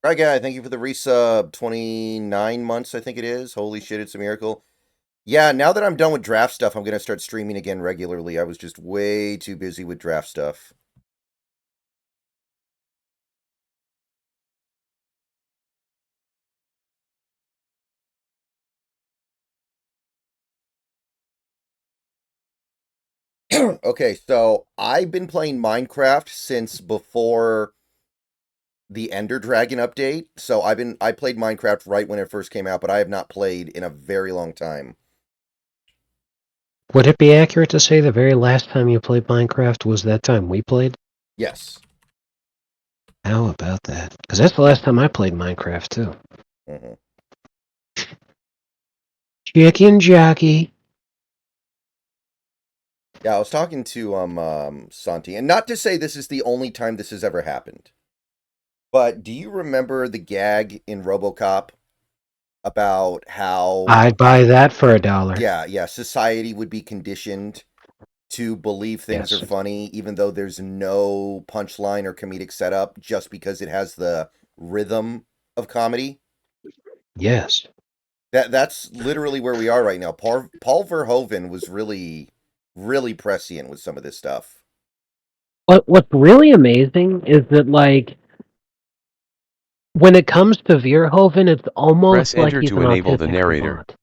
Right, guy. Thank you for the resub. 29 months, I think it is. Holy shit, it's a miracle. Yeah, now that I'm done with draft stuff, I'm going to start streaming again regularly. I was just way too busy with draft stuff. Okay, so I've been playing Minecraft since before the Ender Dragon update. So I played Minecraft right when it first came out, but I have not played in a very long time. Would it be accurate to say the very last time you played Minecraft was that time we played? Yes. How about that? Because that's the last time I played Minecraft, too. Hmm. Chicken jockey. Yeah, I was talking to Santi, and not to say this is the only time this has ever happened. But do you remember the gag in RoboCop about how, I'd buy that for $1. yeah, society would be conditioned to believe things are Yes. funny, even though there's no punchline or comedic setup, just because it has the rhythm of comedy? Yes. That's literally where we are right now. Paul Verhoeven was really prescient with some of this stuff. What's really amazing is that, like, when it comes to Verhoeven, it's almost Press like enter he's to an enable the autistic narrator. savant.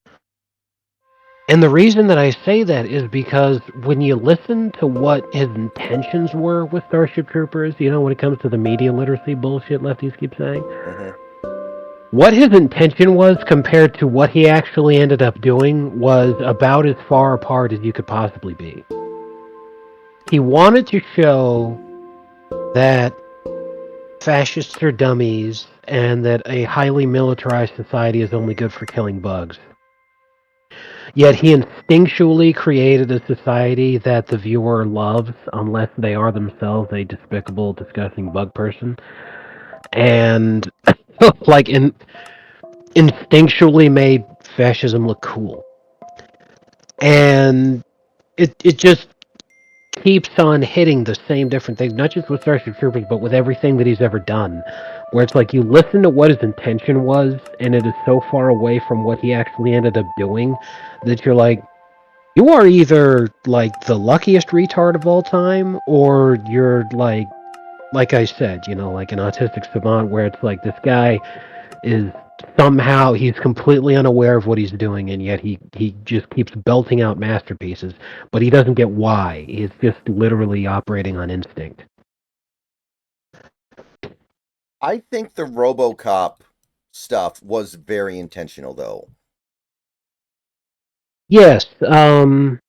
And the reason that I say that is because when you listen to what his intentions were with Starship Troopers, when it comes to the media literacy bullshit lefties keep saying, Hmm. what his intention was compared to what he actually ended up doing was about as far apart as you could possibly be. He wanted to show that fascists are dummies and that a highly militarized society is only good for killing bugs. Yet he instinctually created a society that the viewer loves unless they are themselves a despicable, disgusting bug person. And like instinctually made fascism look cool. And it just keeps on hitting the same different things, not just with Starship Troopers, but with everything that he's ever done. Where it's like you listen to what his intention was, and it is so far away from what he actually ended up doing that you're like, you are either like the luckiest retard of all time, or you're like I said, like an autistic savant, where it's like this guy is somehow he's completely unaware of what he's doing, and yet he just keeps belting out masterpieces, but he doesn't get why. He's just literally operating on instinct. I think the RoboCop stuff was very intentional, though. Yes, in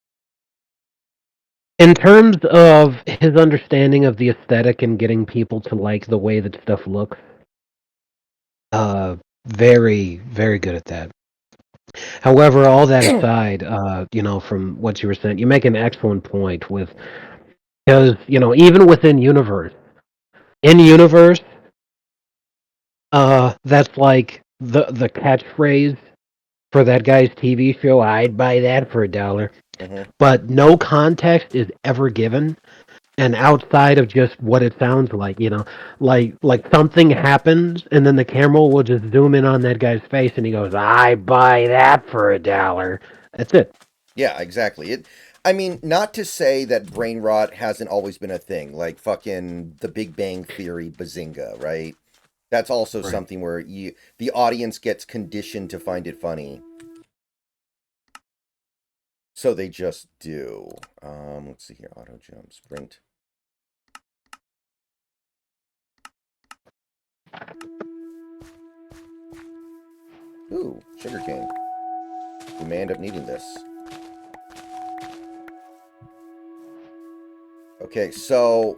terms of his understanding of the aesthetic and getting people to like the way that stuff looks, uh, very very good at that. However, all that aside, from what you were saying, you make an excellent point with because even within universe, in universe, that's like the catchphrase for that guy's TV show. I'd buy that for $1, Hmm. but no context is ever given, and outside of just what it sounds like, like something happens, and then the camera will just zoom in on that guy's face, and he goes, "I buy that for $1." That's it. Yeah, exactly. I mean, not to say that brain rot hasn't always been a thing, like fucking The Big Bang Theory, Bazinga, right? That's also Right. something where the audience gets conditioned to find it funny, so they just do. Let's see here, auto jump, sprint. Ooh, sugarcane. We may end up needing this. Okay, so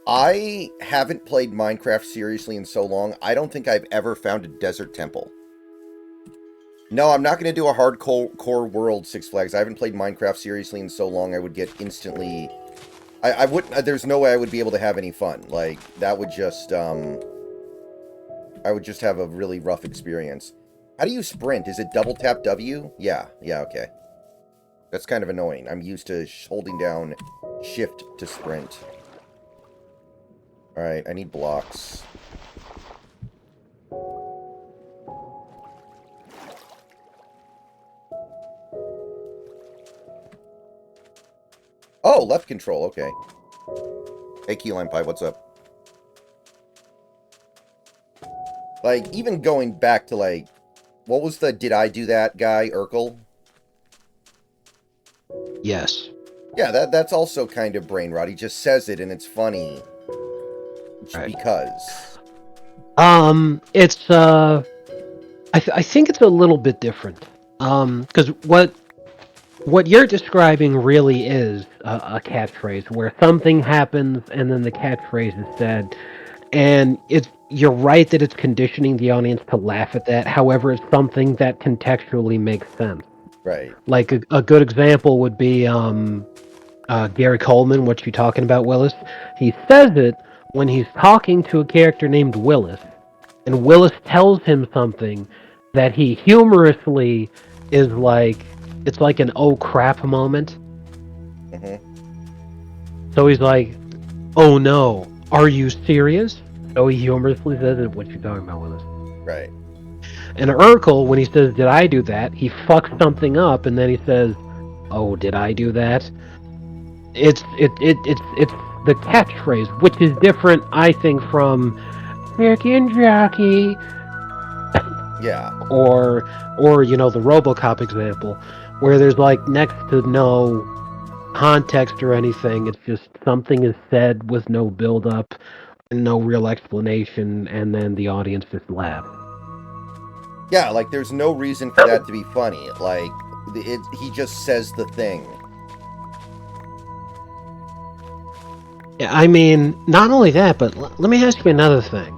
I haven't played Minecraft seriously in so long. I don't think I've ever found a desert temple. No, I'm not going to do a hardcore core world Six Flags. I haven't played Minecraft seriously in so long. I would get instantly. I would. There's no way I would be able to have any fun. Like that would just. I would just have a really rough experience. How do you sprint? Is it double tap W? Yeah. Yeah. Okay. That's kind of annoying. I'm used to holding down shift to sprint. All right. I need blocks. Oh, left control, okay. Hey, Key Lime Pie, what's up? Like, even going back to, like, what was the Did I Do That guy, Urkel? Yes. Yeah, that's also kind of brain rot. He just says it and it's funny. Right. Because. It's I think it's a little bit different. Because what you're describing really is a catchphrase where something happens and then the catchphrase is said, and you're right that it's conditioning the audience to laugh at that. However, it's something that contextually makes sense. Right. Like a good example would be Gary Coleman. What you talking about, Willis? He says it when he's talking to a character named Willis, and Willis tells him something that he humorously is like, it's like an oh crap moment. Mm-hmm. So he's like, oh no, are you serious? So he humorously says it. What you talking about, Willis? Right. And Urkel, when he says, did I do that? He fucks something up and then he says, oh, did I do that? It's the catchphrase, which is different, I think, from chicken jockey Yeah. or you know the RoboCop example, where there's like next to no context or anything. It's just something is said with no build up and no real explanation, and then the audience just laughs. Yeah, like, there's no reason for that to be funny. Like, he just says the thing. Yeah, I mean, not only that, but let me ask you another thing.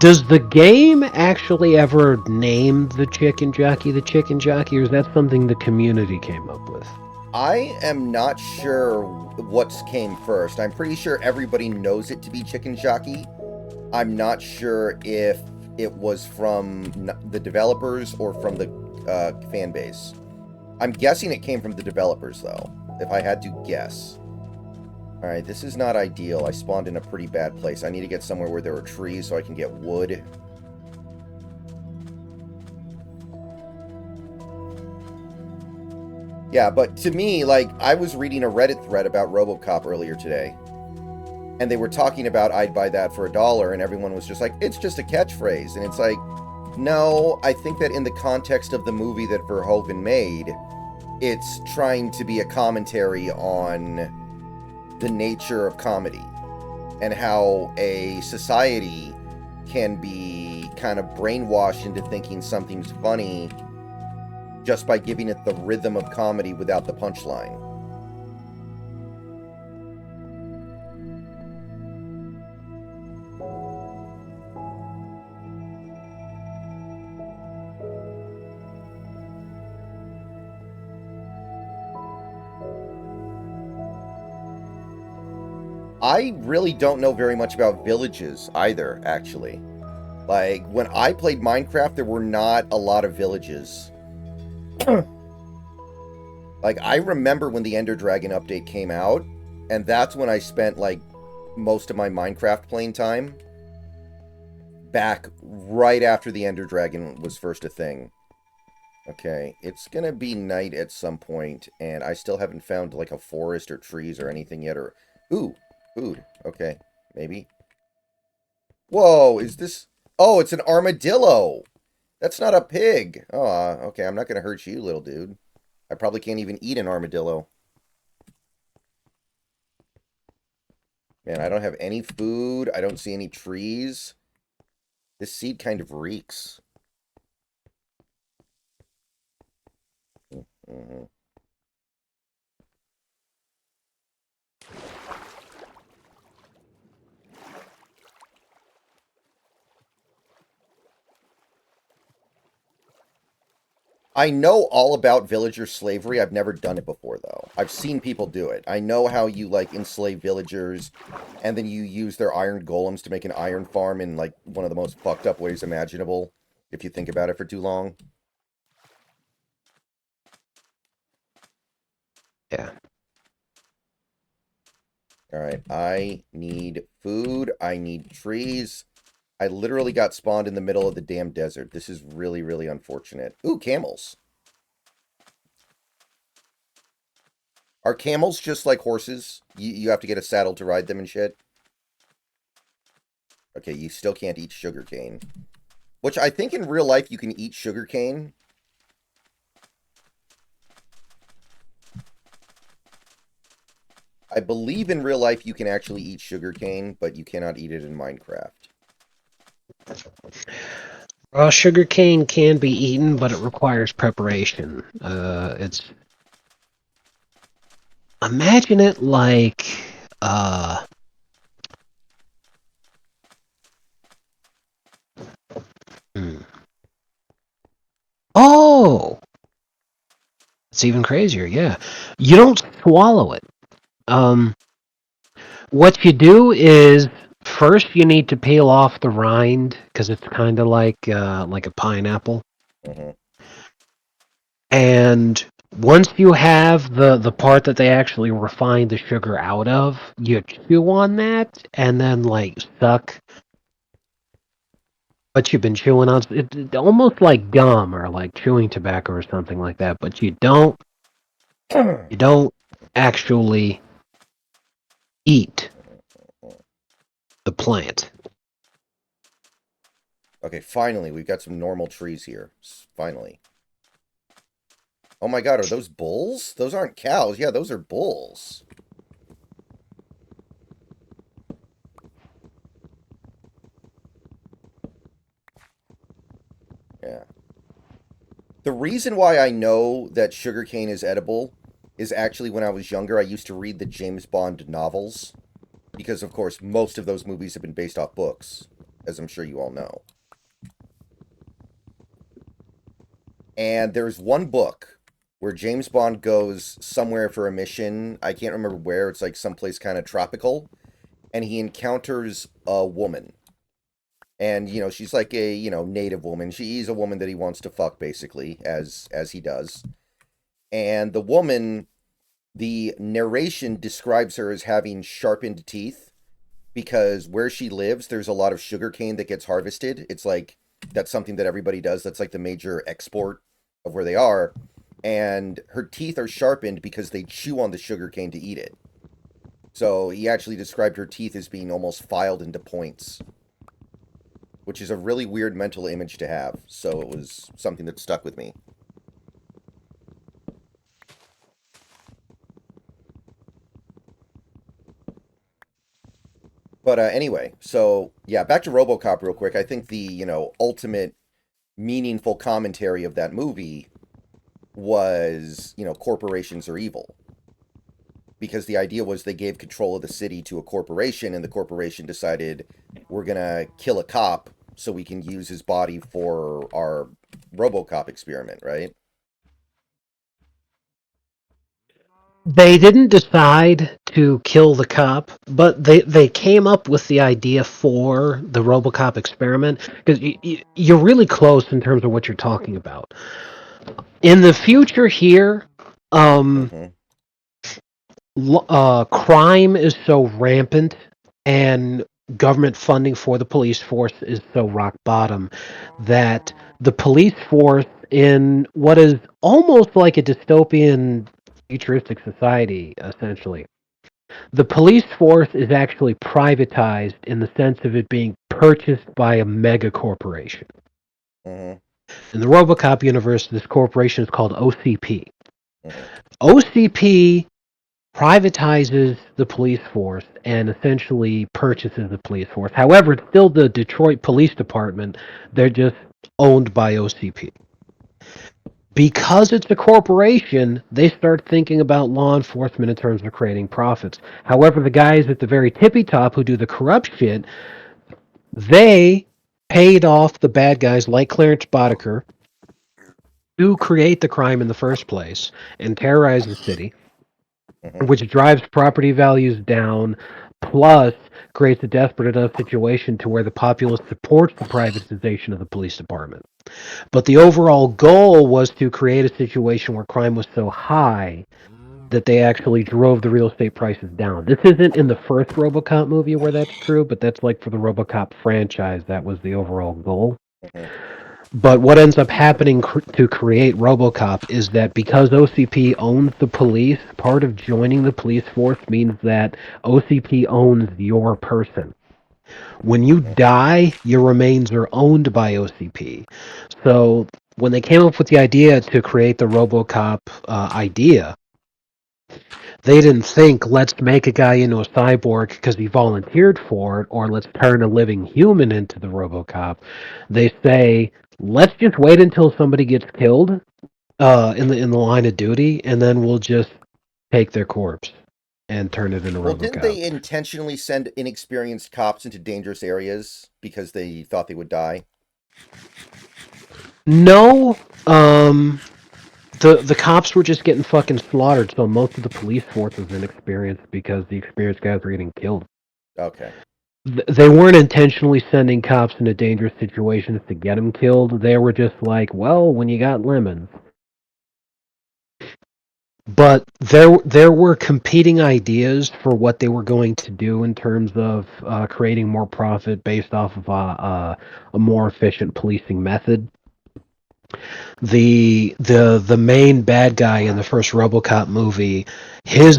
Does the game actually ever name the chicken jockey, or is that something the community came up with? I am not sure what's came first. I'm pretty sure everybody knows it to be Chicken Jockey. I'm not sure if it was from the developers or from the fan base. I'm guessing it came from the developers, though, if I had to guess. Alright, this is not ideal. I spawned in a pretty bad place. I need to get somewhere where there are trees so I can get wood. Yeah, but to me, like, I was reading a Reddit thread about RoboCop earlier today. And they were talking about I'd buy that for $1, and everyone was just like, it's just a catchphrase. And it's like, no, I think that in the context of the movie that Verhoeven made, it's trying to be a commentary on the nature of comedy and how a society can be kind of brainwashed into thinking something's funny just by giving it the rhythm of comedy without the punchline. I really don't know very much about villages either, actually. Like, when I played Minecraft, there were not a lot of villages. Like, I remember when the Ender Dragon update came out, and that's when I spent, like, most of my Minecraft playing time. Back right after the Ender Dragon was first a thing. Okay, it's gonna be night at some point, and I still haven't found, like, a forest or trees or anything yet, or... Ooh, food. Okay, maybe. Whoa, is this... Oh, it's an armadillo! That's not a pig! Oh, okay, I'm not gonna hurt you, little dude. I probably can't even eat an armadillo. Man, I don't have any food. I don't see any trees. This seed kind of reeks. Mm-hmm. I know all about villager slavery. I've never done it before, though. I've seen people do it. I know how you, like, enslave villagers, and then you use their iron golems to make an iron farm in, like, one of the most fucked up ways imaginable, if you think about it for too long. Yeah. Alright, I need food. I need trees. I literally got spawned in the middle of the damn desert. This is really, really unfortunate. Ooh, camels. Are camels just like horses? You have to get a saddle to ride them and shit? Okay, you still can't eat sugarcane. Which I think in real life you can eat sugarcane. I believe in real life you can actually eat sugarcane, but you cannot eat it in Minecraft. Raw sugar cane can be eaten, but it requires preparation. It's imagine it like Oh, it's even crazier. Yeah, you don't swallow it. What you do is first you need to peel off the rind because it's kind of like a pineapple. Mm-hmm. And once you have the part that they actually refine the sugar out of, you chew on that and then like suck what you've been chewing on. It's almost like gum or like chewing tobacco or something like that. But you don't actually eat the plant. Okay, finally, we've got some normal trees here. Finally. Oh my god, are those bulls? Those aren't cows. Yeah, those are bulls. Yeah. The reason why I know that sugarcane is edible is actually when I was younger, I used to read the James Bond novels. Because, of course, most of those movies have been based off books, as I'm sure you all know. And there's one book where James Bond goes somewhere for a mission. I can't remember where. It's like someplace kind of tropical. And he encounters a woman. And, you know, she's like a, you know, native woman. She's a woman that he wants to fuck, basically, as he does. And the woman, the narration describes her as having sharpened teeth because where she lives, there's a lot of sugarcane that gets harvested. It's like, that's something that everybody does. That's like the major export of where they are. And her teeth are sharpened because they chew on the sugarcane to eat it. So he actually described her teeth as being almost filed into points, which is a really weird mental image to have. So it was something that stuck with me. But anyway, so yeah, back to RoboCop real quick. I think the, you know, ultimate meaningful commentary of that movie was, you know, corporations are evil. Because the idea was they gave control of the city to a corporation, and the corporation decided we're going to kill a cop so we can use his body for our RoboCop experiment, right? They didn't decide to kill the cop, but they came up with the idea for the RoboCop experiment because you're really close in terms of what you're talking about. In the future here, Mm-hmm. crime is so rampant and government funding for the police force is so rock bottom that the police force in what is almost like a dystopian futuristic society, essentially. The police force is actually privatized in the sense of it being purchased by a mega corporation. Mm-hmm. In the RoboCop universe, this corporation is called OCP. Mm-hmm. OCP privatizes the police force and essentially purchases the police force. However, it's still the Detroit Police Department. They're just owned by OCP. Because it's a corporation, they start thinking about law enforcement in terms of creating profits. However, the guys at the very tippy top who do the corrupt shit, they paid off the bad guys like Clarence Boddicker to create the crime in the first place and terrorize the city, Mm-hmm. which drives property values down, plus creates a desperate enough situation to where the populace supports the privatization of the police department. But the overall goal was to create a situation where crime was so high that they actually drove the real estate prices down. This isn't in the first RoboCop movie where that's true, but that's like for the RoboCop franchise, that was the overall goal. Mm-hmm. But what ends up happening to create RoboCop is that because OCP owns the police, part of joining the police force means that OCP owns your person. When you die, your remains are owned by OCP. So when they came up with the idea to create the RoboCop idea, they didn't think, let's make a guy into a cyborg because he volunteered for it, or let's turn a living human into the RoboCop. They say, let's just wait until somebody gets killed in the line of duty, and then we'll just take their corpse and turn it into Well, didn't they RoboCop. intentionally send inexperienced cops into dangerous areas because they thought they would die? No, the cops were just getting fucking slaughtered, so most of the police force was inexperienced because the experienced guys were getting killed. Okay. They weren't intentionally sending cops into dangerous situations to get them killed. They were just like, well, when you got lemons. But there were competing ideas for what they were going to do in terms of creating more profit based off of a more efficient policing method. The main bad guy in the first RoboCop movie, his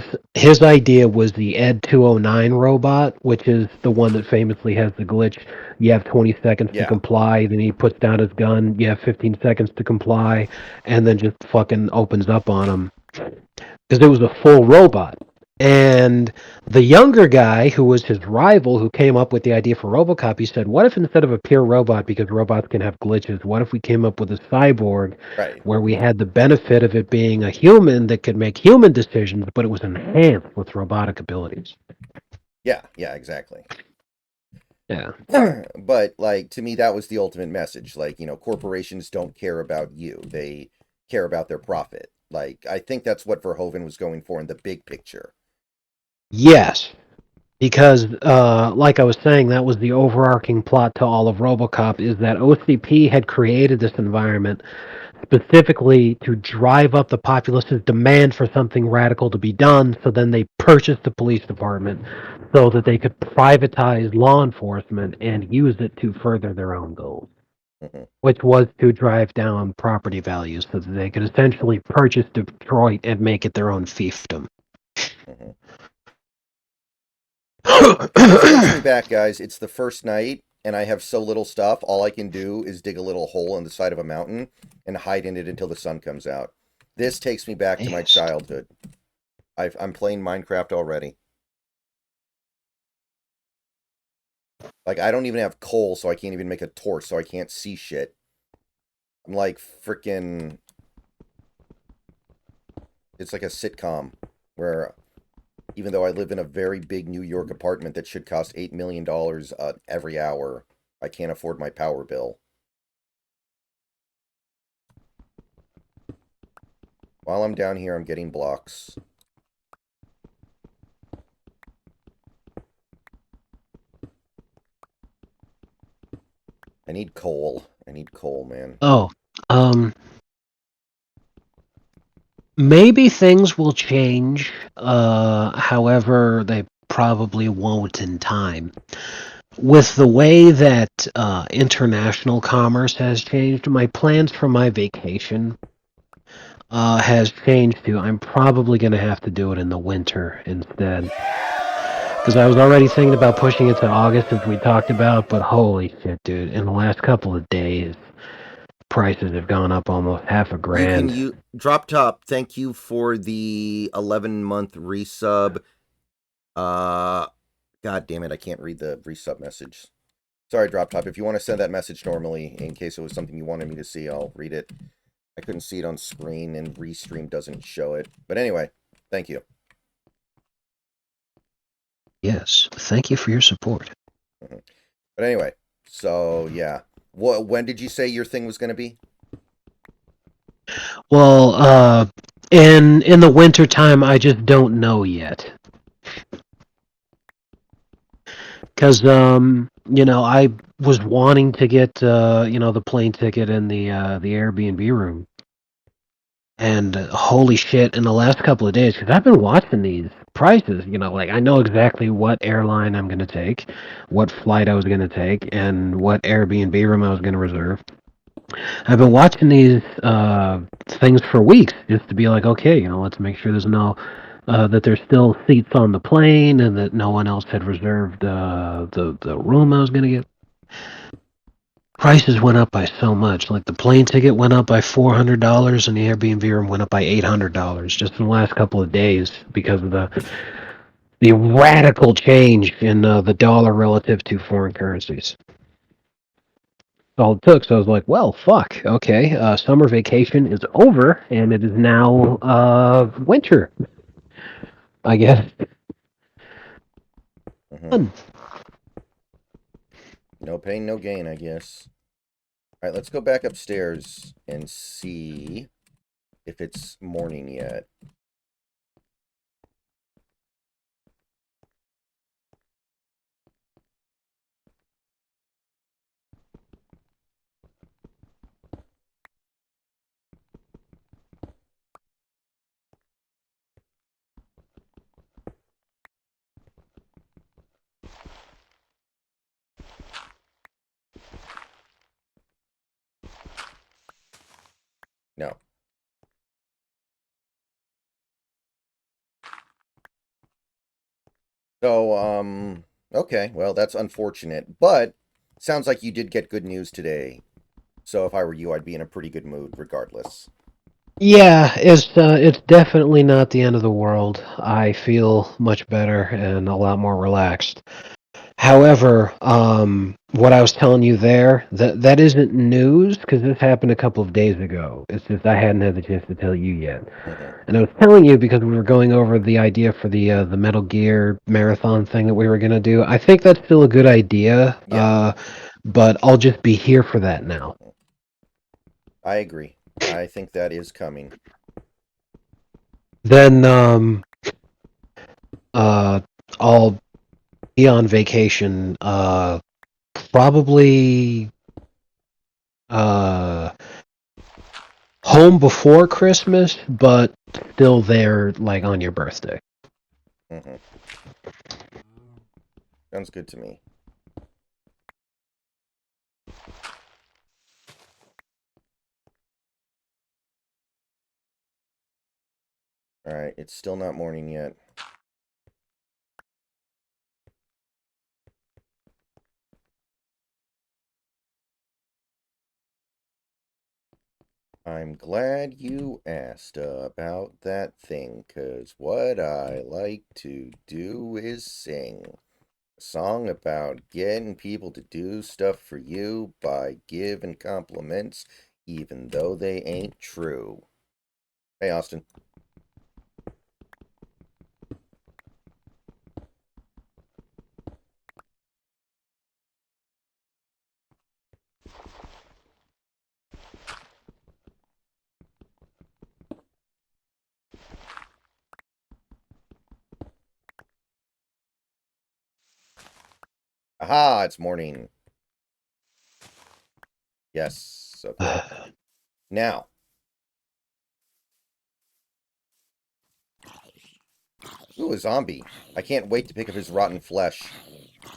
idea was the Ed 209 robot, which is the one that famously has the glitch. You have 20 seconds to Yeah. comply, then he puts down his gun. You have 15 seconds to comply, and then just fucking opens up on him because it was a full robot. And the younger guy, who was his rival, who came up with the idea for RoboCop, he said, what if instead of a pure robot, because robots can have glitches, what if we came up with a cyborg Right. where we had the benefit of it being a human that could make human decisions, but it was enhanced with robotic abilities? Yeah, exactly. Yeah. But, like, to me, that was the ultimate message. Like, corporations don't care about you. They care about their profit. Like, I think that's what Verhoeven was going for in the big picture. Yes. Because, like I was saying, that was the overarching plot to all of RoboCop, is that OCP had created this environment specifically to drive up the populace's demand for something radical to be done, so then they purchased the police department so that they could privatize law enforcement and use it to further their own goals, Mhm. which was to drive down property values so that they could essentially purchase Detroit and make it their own fiefdom. Mhm. Which brings me back, guys. It's the first night, and I have so little stuff. All I can do is dig a little hole in the side of a mountain and hide in it until the sun comes out. This takes me back to my Yes. childhood. I'm playing Minecraft already. Like, I don't even have coal, so I can't even make a torch, so I can't see shit. I'm like freaking. It's like a sitcom where, even though I live in a very big New York apartment that should cost $8 million every hour, I can't afford my power bill. While I'm down here, I'm getting blocks. I need coal. I need coal, man. Oh, maybe things will change. However, they probably won't in time. With the way that international commerce has changed, my plans for my vacation has changed to I'm probably going to have to do it in the winter instead. Because I was already thinking about pushing it to August, as we talked about, but holy shit, dude, in the last couple of days, prices have gone up almost half a You can grand. Drop Top. Thank you for the 11-month resub. God damn it, I can't read the resub message. Sorry, Drop Top. If you want to send that message normally, in case it was something you wanted me to see, I'll read it. I couldn't see it on screen, and Restream doesn't show it. But anyway, thank you. Yes, thank you for your support. But anyway, so yeah. When did you say your thing was going to be? Well, in the winter time, I just don't know yet. Because I was wanting to get the plane ticket and the Airbnb room, and holy shit, in the last couple of days, because I've been watching these prices, like I know exactly what airline I'm gonna take, what flight I was gonna take, and what Airbnb room I was gonna reserve. I've been watching these things for weeks just to be like, okay, let's make sure there's no that there's still seats on the plane and that no one else had reserved the room I was gonna get. Prices went up by so much. Like the plane ticket went up by $400, and the Airbnb room went up by $800 just in the last couple of days because of the radical change in the dollar relative to foreign currencies. All it took. So I was like, well, fuck. Okay, summer vacation is over, and it is now winter. I guess. Mm-hmm. No pain, no gain, I guess. All right, let's go back upstairs and see if it's morning yet. No. So, okay, well, that's unfortunate, but sounds like you did get good news today. So if I were you, I'd be in a pretty good mood regardless. Yeah, it's definitely not the end of the world. I feel much better and a lot more relaxed. However, what I was telling you there, that isn't news because this happened a couple of days ago. It's just I hadn't had the chance to tell you yet. Hmm. And I was telling you because we were going over the idea for the Metal Gear marathon thing that we were gonna do. I think that's still a good idea, Yeah, but I'll just be here for that now. I agree. I think that is coming. Then uh, I'll be on vacation. Probably uh, home before Christmas, but still there like on your birthday. Hmm. Sounds good to me. All right, it's still not morning yet. I'm glad you asked about that thing, 'cause what I like to do is sing. A song about getting people to do stuff for you by giving compliments, even though they ain't true. Hey, Austin. Aha, it's morning. Yes, okay. Now, ooh, a zombie. I can't wait to pick up his rotten flesh.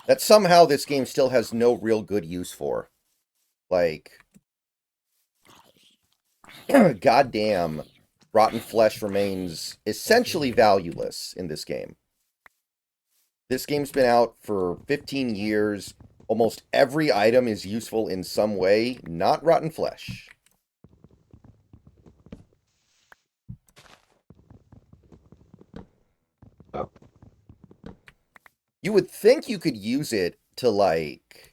That somehow this game still has no real good use for. Like, goddamn, rotten flesh remains essentially valueless in this game. This game's been out for 15 years. Almost every item is useful in some way, not rotten flesh. Oh. You would think you could use it to, like,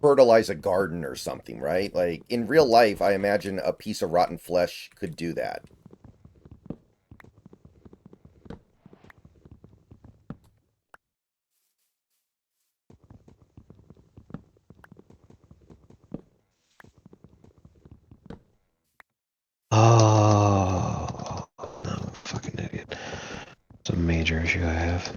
fertilize a garden or something, right? Like, in real life, I imagine a piece of rotten flesh could do that. Oh, no, fucking idiot. It's a major issue I have.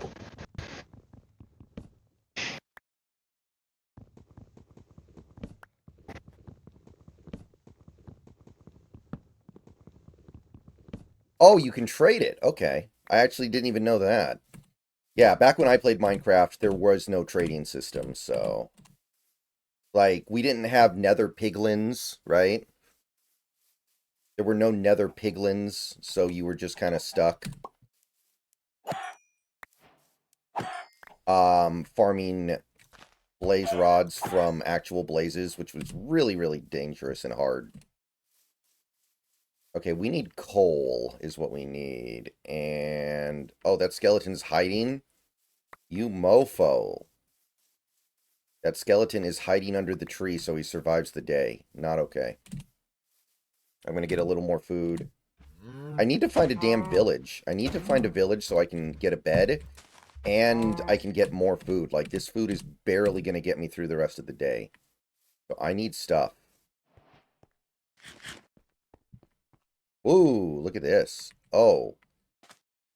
Oh, you can trade it. Okay. I actually didn't even know that. Yeah, back when I played Minecraft, there was no trading system, so Like, we didn't have nether piglins, right? There were no nether piglins, so you were just kind of stuck. Farming blaze rods from actual blazes, which was really, really dangerous and hard. Okay, we need coal is what we need. And, oh, that skeleton's hiding? You mofo. That skeleton is hiding under the tree so he survives the day. Not okay. I'm going to get a little more food. I need to find a damn village. I need to find a village so I can get a bed and I can get more food. Like, this food is barely going to get me through the rest of the day. So I need stuff. Ooh, look at this. Oh.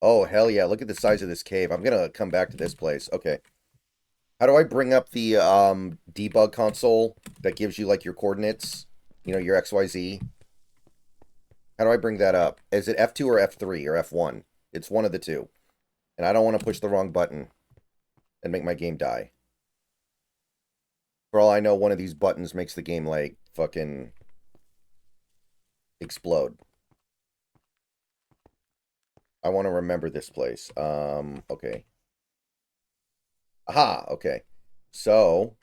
Oh, hell yeah. Look at the size of this cave. I'm going to come back to this place. Okay. How do I bring up the debug console that gives you, like, your coordinates? You know, your XYZ? How do I bring that up? Is it F2 or F3 or F1? It's one of the two. And I don't want to push the wrong button and make my game die. For all I know, one of these buttons makes the game, like, fucking explode. I want to remember this place. Okay. Aha, okay. So,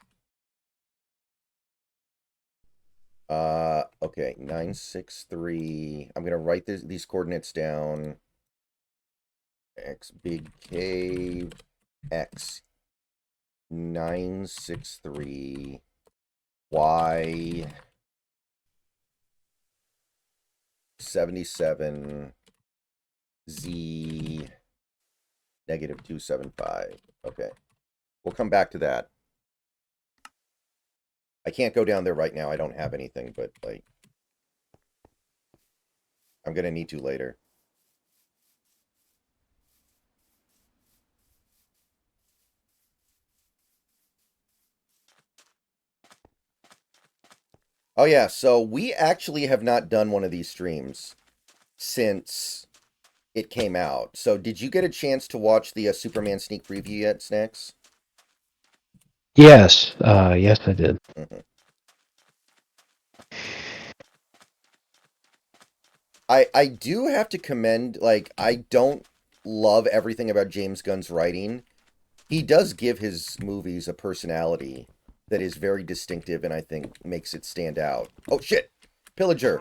okay, 963. I'm gonna write these coordinates down. X big cave X 963 Y 77 Z negative 275. Okay. We'll come back to that. I can't go down there right now. I don't have anything, but, like, I'm going to need to later. Oh, yeah. So we actually have not done one of these streams since it came out. So did you get a chance to watch the Superman sneak preview yet, Snacks? Yes, yes, I did. Mm-hmm. I do have to commend, like, I don't love everything about James Gunn's writing. He does give his movies a personality that is very distinctive and I think makes it stand out. Oh, shit! Pillager!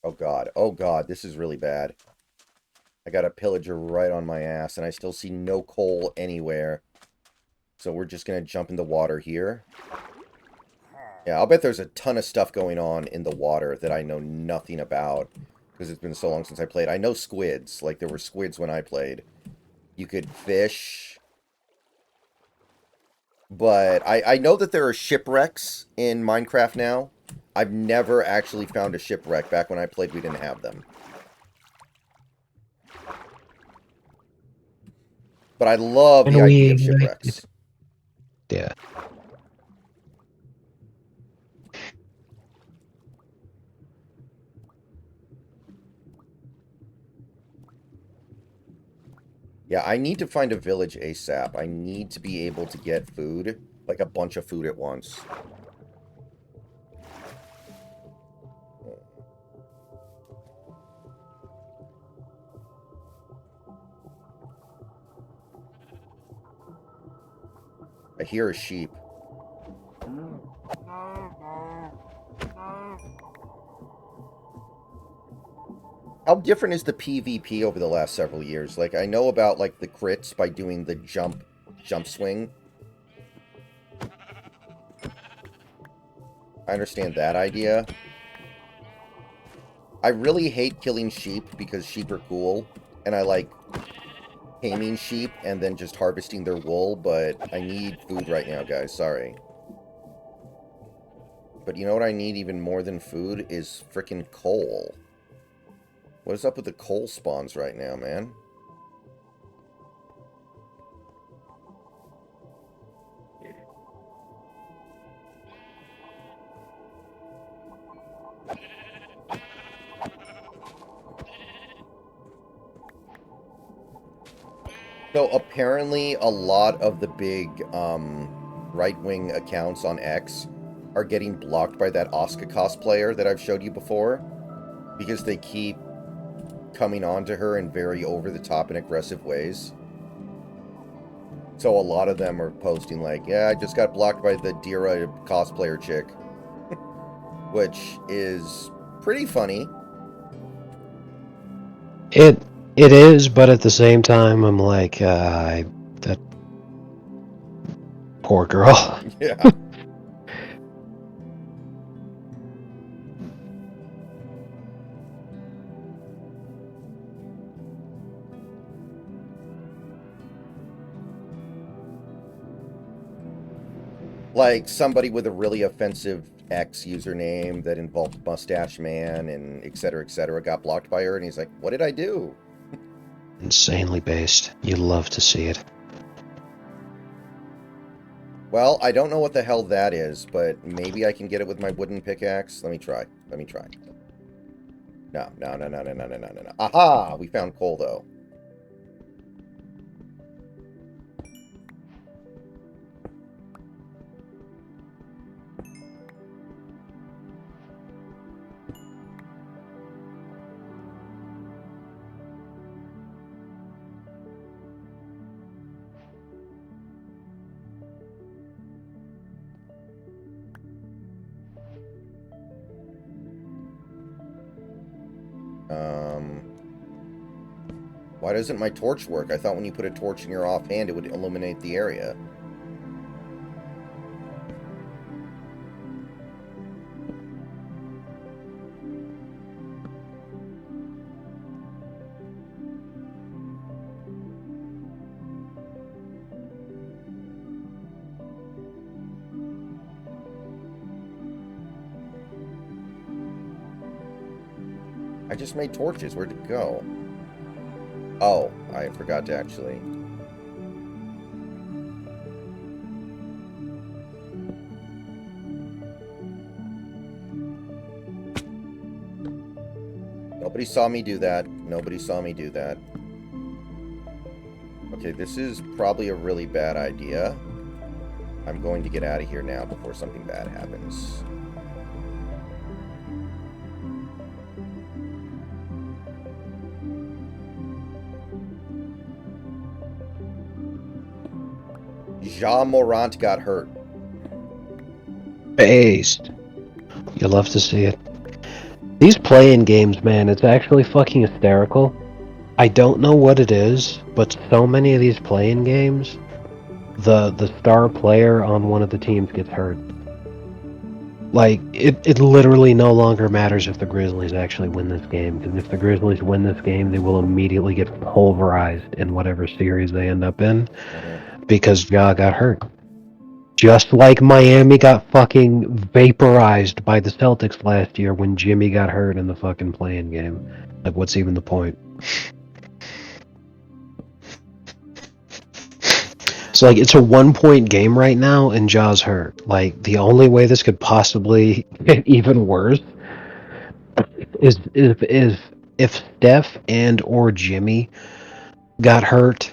Oh, God. Oh, God. This is really bad. I got a pillager right on my ass, and I still see no coal anywhere. So we're just going to jump in the water here. Yeah, I'll bet there's a ton of stuff going on in the water that I know nothing about. Because it's been so long since I played. I know squids. Like, there were squids when I played. You could fish. But I know that there are shipwrecks in Minecraft now. I've never actually found a shipwreck. Back when I played, we didn't have them. But I love And the we idea of ignited. shipwrecks. Yeah. Yeah, I need to find a village ASAP. I need to be able to get food. Like a bunch of food at once. I hear a sheep. How different is the PvP over the last several years? Like, I know about, like, the crits by doing the jump swing. I understand that idea. I really hate killing sheep because sheep are cool. And I like taming sheep and then just harvesting their wool, but I need food right now, guys. Sorry. But you know what I need even more than food is frickin' coal. What is up with the coal spawns right now, man? So apparently a lot of the big right-wing accounts on X are getting blocked by that Asuka cosplayer that I've showed you before because they keep coming on to her in very over-the-top and aggressive ways. So a lot of them are posting like, yeah, I just got blocked by the Dira cosplayer chick. Which is pretty funny. It is, but at the same time, I'm like, that poor girl. Yeah. Like somebody with a really offensive X username that involved Mustache Man and et cetera, got blocked by her, and he's like, what did I do? Insanely based. You love to see it. Well, I don't know what the hell that is, but maybe I can get it with my wooden pickaxe. Let me try. Let me try. No, no, no, no, no, no, no, no, no. Aha! We found coal, though. Why doesn't my torch work? I thought when you put a torch in your offhand, it would illuminate the area. I just made torches. Where'd it go? Oh, I forgot to actually. Nobody saw me do that. Nobody saw me do that. Okay, this is probably a really bad idea. I'm going to get out of here now before something bad happens. Ja Morant got hurt. Based. You love to see it. These play-in games, man, it's actually fucking hysterical. I don't know what it is, but so many of these play-in games, the star player on one of the teams gets hurt. Like, it literally no longer matters if the Grizzlies actually win this game, because if the Grizzlies win this game, they will immediately get pulverized in whatever series they end up in, because Ja got hurt. Just like Miami got fucking vaporized by the Celtics last year when Jimmy got hurt in the fucking play-in game. Like, what's even the point? So, like, it's a 1-point game right now, and Ja's hurt. Like, the only way this could possibly get even worse is if Steph and or Jimmy got hurt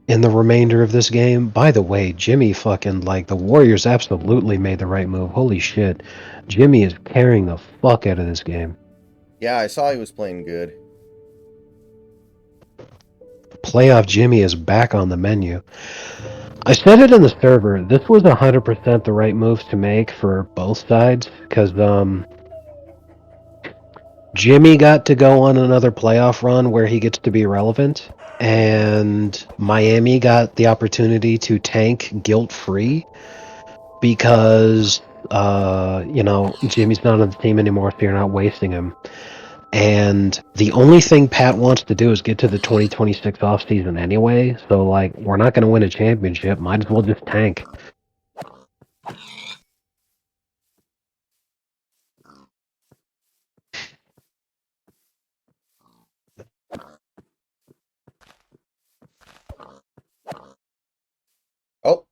in the remainder of this game. By the way, Jimmy fucking, like, the Warriors absolutely made the right move. Holy shit. Jimmy is carrying the fuck out of this game. Yeah, I saw he was playing good. Playoff Jimmy is back on the menu. I said it in the server. This was 100% the right moves to make for both sides, because Jimmy got to go on another playoff run where he gets to be relevant, and Miami got the opportunity to tank guilt-free because, Jimmy's not on the team anymore, so you're not wasting him. And the only thing Pat wants to do is get to the 2026 offseason anyway, so, like, we're not going to win a championship. Might as well just tank. Oh,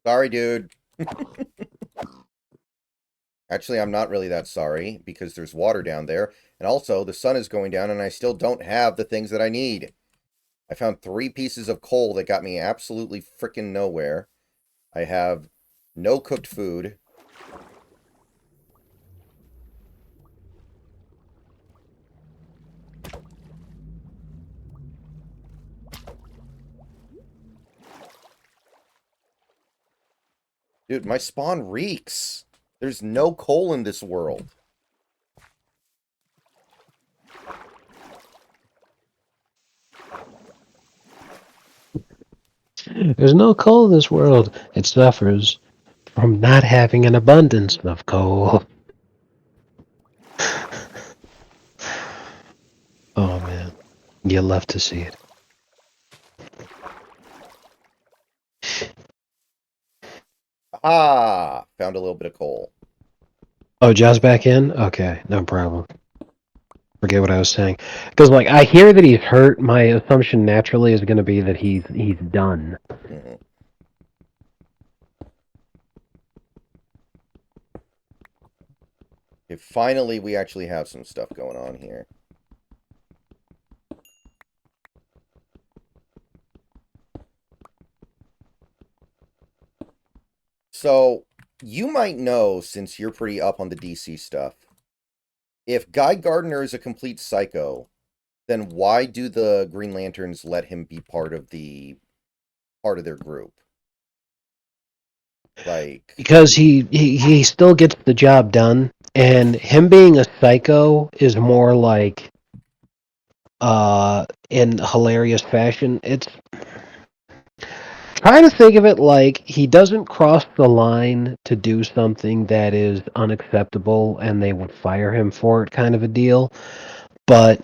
sorry, dude. Actually, I'm not really that sorry because there's water down there. And also, the sun is going down and I still don't have the things that I need. I found 3 pieces of coal that got me absolutely frickin' nowhere. I have no cooked food. Dude, my spawn reeks. There's no coal in this world. There's no coal in this world. It suffers from not having an abundance of coal. Oh man, you love to see it. Ah, found a little bit of coal. Oh, Joe's back in? Okay, no problem. Forget what I was saying. Because, like, I hear that he's hurt. My assumption naturally is going to be that he's done. Mhm. Okay, finally, we actually have some stuff going on here. So, you might know, since you're pretty up on the DC stuff, if Guy Gardner is a complete psycho, then why do the Green Lanterns let him be part of their group? Like, Because he still gets the job done, and him being a psycho is more like, in hilarious fashion. It's try to think of it like he doesn't cross the line to do something that is unacceptable and they would fire him for it, kind of a deal. But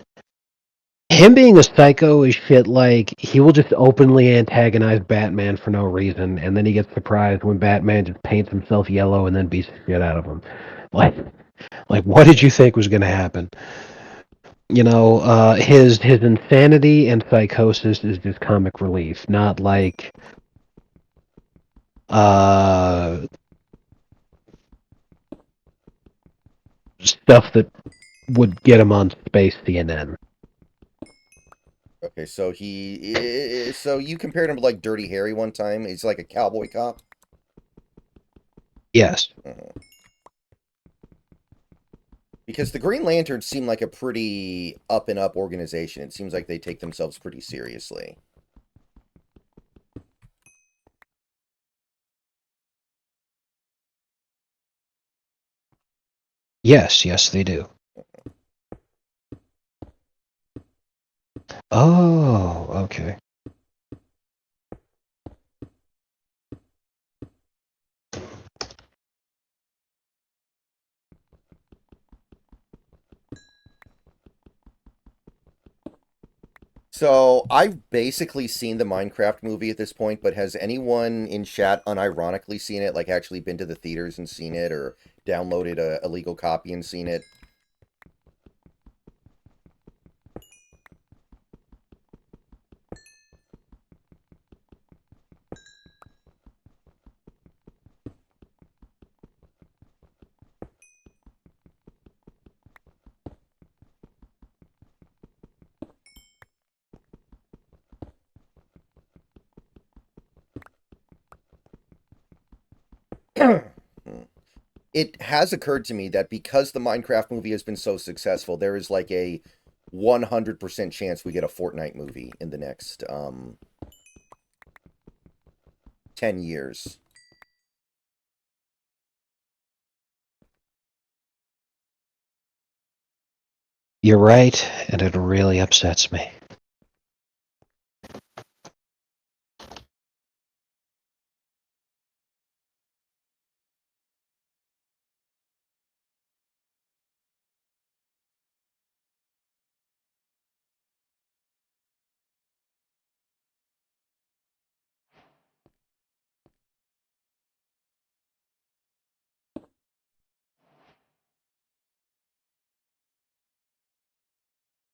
him being a psycho is shit like he will just openly antagonize Batman for no reason, and then he gets surprised when Batman just paints himself yellow and then beats the shit out of him. Like, like what did you think was going to happen? You know, his insanity and psychosis is just comic relief, not like uh stuff that would get him on Space CNN. okay, so you compared him to like Dirty Harry one time. He's like a cowboy cop. Yes. Uh-huh. Because the Green Lanterns seem like a pretty up and up organization. It seems like they take themselves pretty seriously. Yes, yes, they do. Oh, okay. So I've basically seen the Minecraft movie at this point, but has anyone in chat unironically seen it? Like actually been to the theaters and seen it, or downloaded a illegal copy and seen it? It has occurred to me that because the Minecraft movie has been so successful, there is like a 100% chance we get a Fortnite movie in the next 10 years. You're right, and it really upsets me.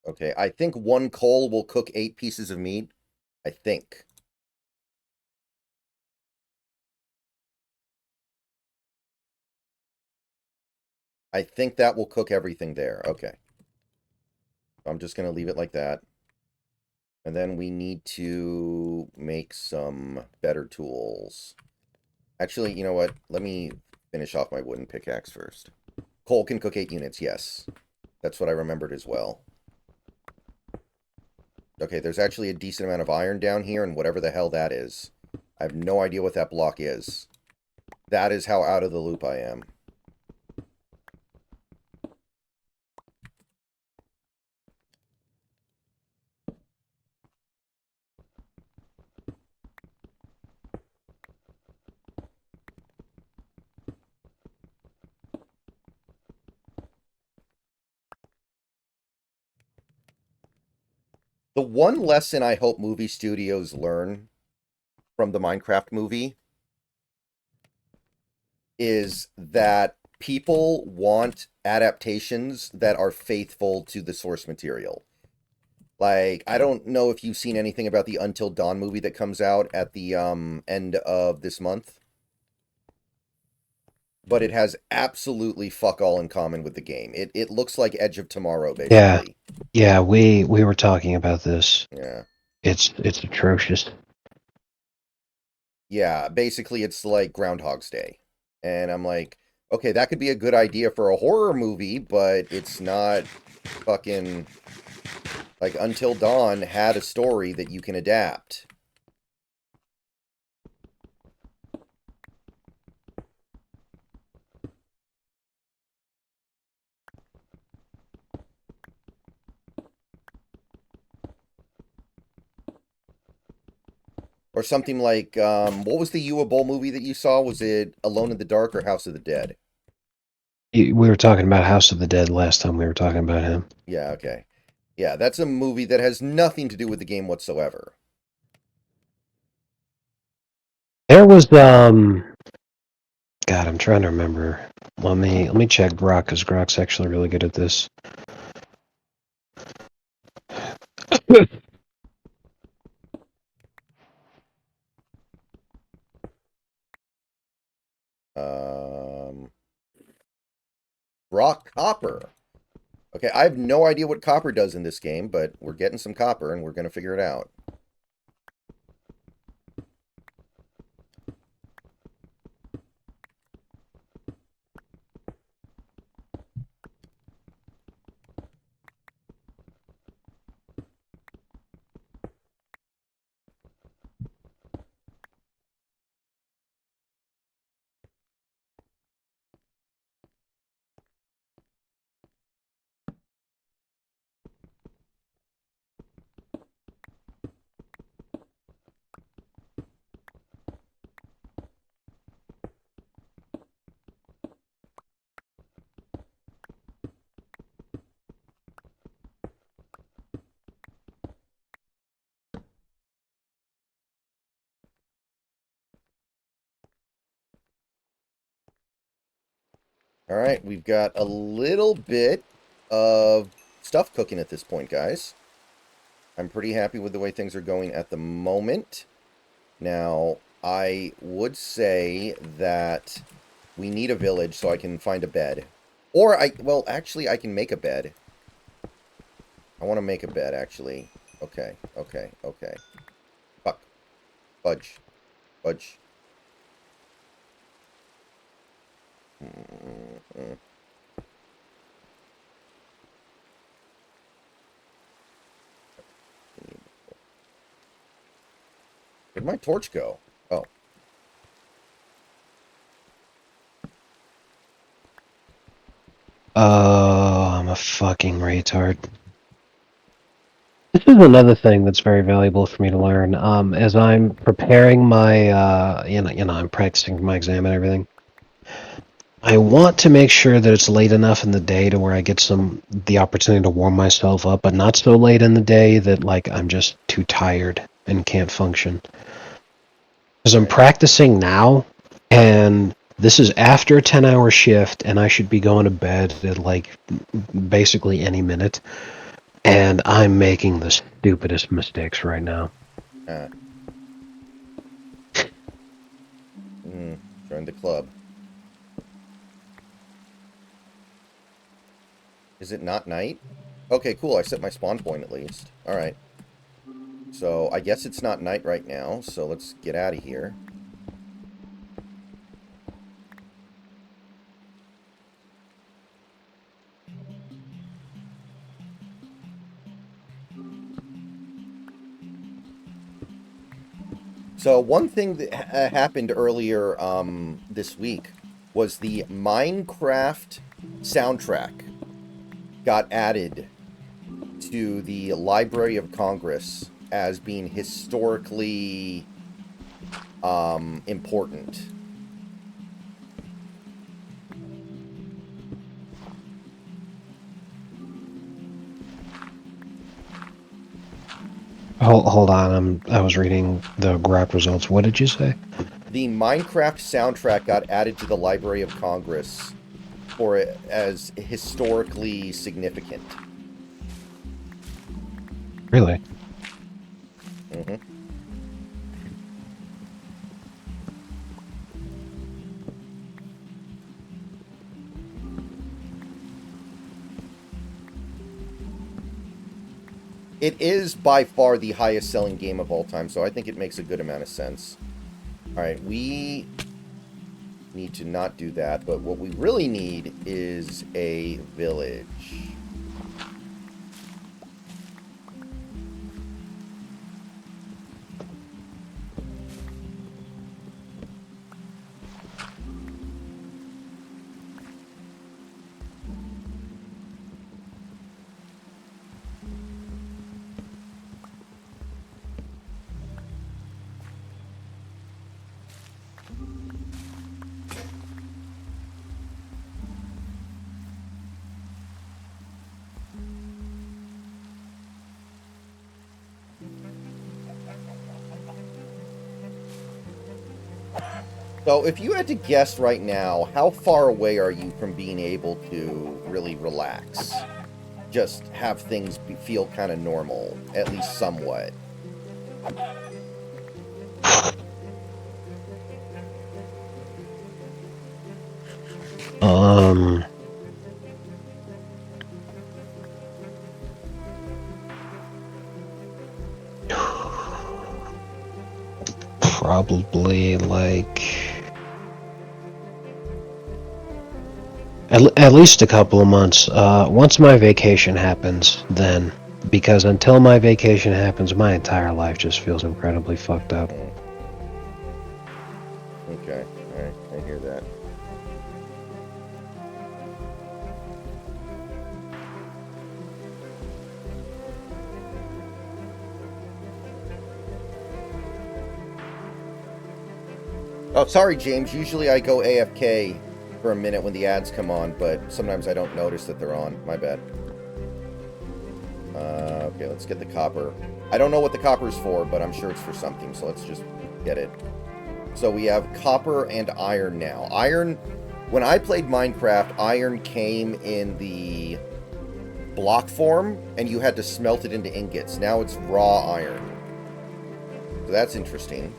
Okay, I think 1 coal will cook 8 pieces of meat. I think. I think that will cook everything there. Okay. I'm just going to leave it like that. And then we need to make some better tools. Actually, you know what? Let me finish off my wooden pickaxe first. Coal can cook 8 units, yes. That's what I remembered as well. Okay, there's actually a decent amount of iron down here, and whatever the hell that is. I have no idea what that block is. That is how out of the loop I am. The one lesson I hope movie studios learn from the Minecraft movie is that people want adaptations that are faithful to the source material. Like, I don't know if you've seen anything about the Until Dawn movie that comes out at the end of this month, but it has absolutely fuck all in common with the game. It looks like Edge of Tomorrow, Yeah, basically. yeah, we were talking about this. Yeah. It's atrocious. Yeah, basically it's like Groundhog's Day. And I'm like, okay, that could be a good idea for a horror movie, but it's not fucking like Until Dawn had a story that you can adapt. Or something like, what was the Uwe Boll movie that you saw? Was it Alone in the Dark or House of the Dead? We were talking about House of the Dead last time we were talking about him. Yeah, okay. Yeah, that's a movie that has nothing to do with the game whatsoever. There was God, I'm trying to remember. Let me check Grok, because Grok's actually really good at this. Rock Copper. Okay, I have no idea what copper does in this game, but we're getting some copper and we're going to figure it out. All right, we've got a little bit of stuff cooking at this point, guys. I'm pretty happy with the way things are going at the moment. Now, I would say that we need a village so I can find a bed. Or well, actually, I can make a bed. I want to make a bed, actually. Okay, okay, okay. Fuck. Fudge. Fudge. Mm-mm. Where'd my torch go? Oh. Oh, I'm a fucking retard. This is another thing that's very valuable for me to learn. As I'm preparing my, I'm practicing my exam and everything. I want to make sure that it's late enough in the day to where I get the opportunity to warm myself up, but not so late in the day that like I'm just too tired and can't function. Because I'm practicing now, and this is after a 10-hour shift, and I should be going to bed at like basically any minute. And I'm making the stupidest mistakes right now. Join the club. Is it not night? Okay, cool. I set my spawn point at least. Alright. So I guess it's not night right now, so let's get out of here. So one thing that happened earlier this week was the Minecraft soundtrack got added to the Library of Congress as being historically important. Hold on, I was reading the graph results. What did you say? The Minecraft soundtrack got added to the Library of Congress for it as historically significant. Really? Mm-hmm. It is by far the highest selling game of all time, so I think it makes a good amount of sense. Alright, we need to not do that, but what we really need is a village. So if you had to guess right now, how far away are you from being able to really relax? Just have things feel kind of normal, at least somewhat. Um, Probably like at least a couple of months. Once my vacation happens, then, because until my vacation happens, my entire life just feels incredibly fucked up. Okay, alright, I hear that. Oh, sorry, James. Usually I go AFK for a minute when the ads come on, but sometimes I don't notice that they're on. My bad. Okay, let's get the copper. I don't know what the copper's for, but I'm sure it's for something, so let's just get it. So we have copper and iron now. Iron, when I played Minecraft, iron came in the block form, and you had to smelt it into ingots. Now it's raw iron. So that's interesting.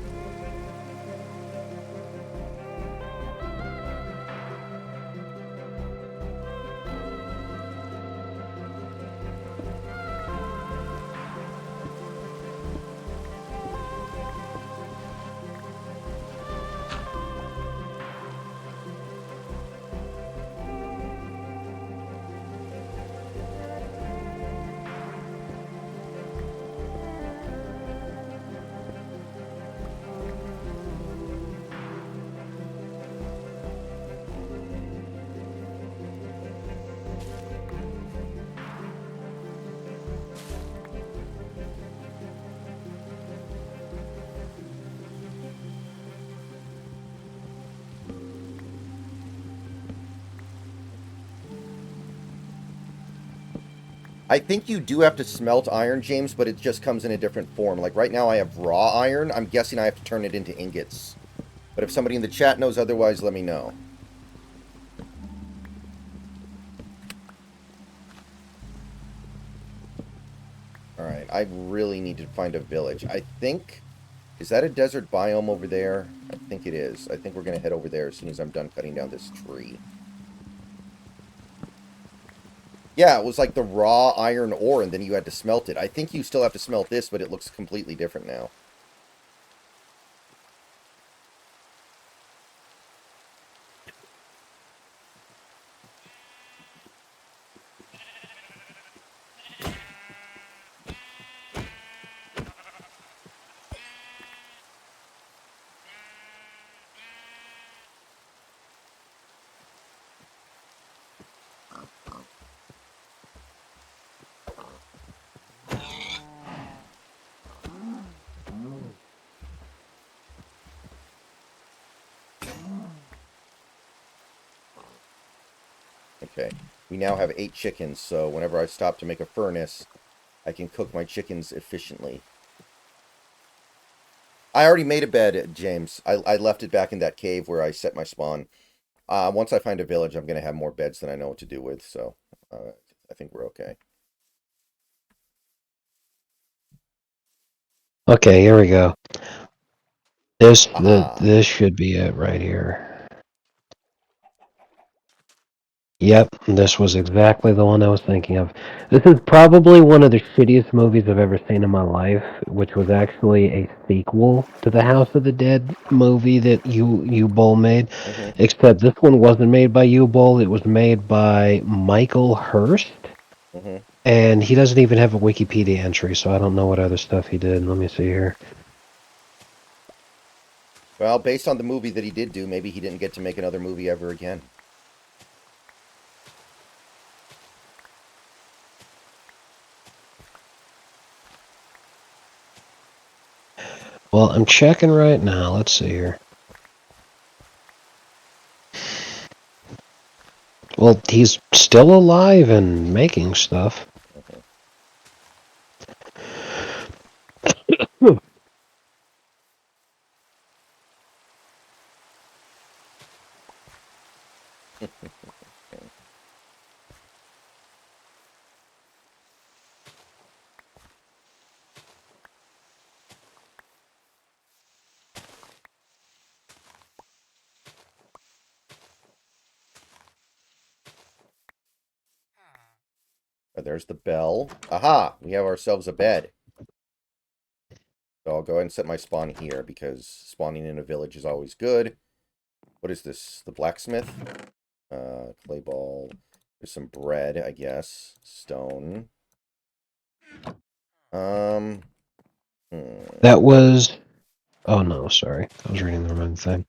I think you do have to smelt iron, James, but it just comes in a different form. Like right now I have raw iron. I'm guessing I have to turn it into ingots. But if somebody in the chat knows otherwise, let me know. Alright, I really need to find a village. I think... Is that a desert biome over there? I think it is. I think we're going to head over there as soon as I'm done cutting down this tree. Yeah, it was like the raw iron ore, and then you had to smelt it. I think you still have to smelt this, but it looks completely different now. Okay, we now have 8 chickens, so whenever I stop to make a furnace, I can cook my chickens efficiently. I already made a bed, James. I left it back in that cave where I set my spawn. Once I find a village, I'm going to have more beds than I know what to do with, so I think we're okay. Okay, here we go. Aha. This should be it right here. Yep, this was exactly the one I was thinking of. This is probably one of the shittiest movies I've ever seen in my life, which was actually a sequel to the House of the Dead movie that U-Bowl made. Mm-hmm. Except this one wasn't made by U-Bowl, it was made by Michael Hurst. Mm-hmm. And he doesn't even have a Wikipedia entry, so I don't know what other stuff he did. Let me see here. Well, based on the movie that he did do, maybe he didn't get to make another movie ever again. Well, I'm checking right now. Let's see here. Well, he's still alive and making stuff. Mm-hmm. There's the bell. Aha! We have ourselves a bed. So I'll go ahead and set my spawn here because spawning in a village is always good. What is this? The blacksmith? Clay ball. There's some bread, I guess. Stone. Um. That was... Oh no, sorry. I was reading the wrong thing.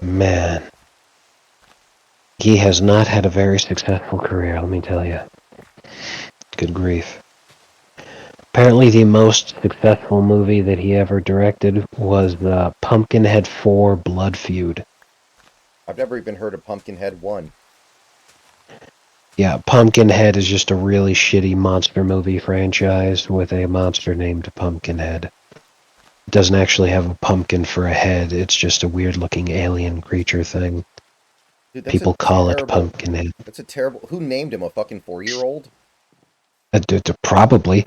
Man. He has not had a very successful career, let me tell you. Good grief. Apparently the most successful movie that he ever directed was the Pumpkinhead 4 Blood Feud. I've never even heard of Pumpkinhead 1. Yeah, Pumpkinhead is just a really shitty monster movie franchise with a monster named Pumpkinhead. It doesn't actually have a pumpkin for a head, it's just a weird looking alien creature thing. Dude, that's a People call it terrible... Pumpkinhead. That's a terrible... Who named him? A fucking 4-year-old? Probably.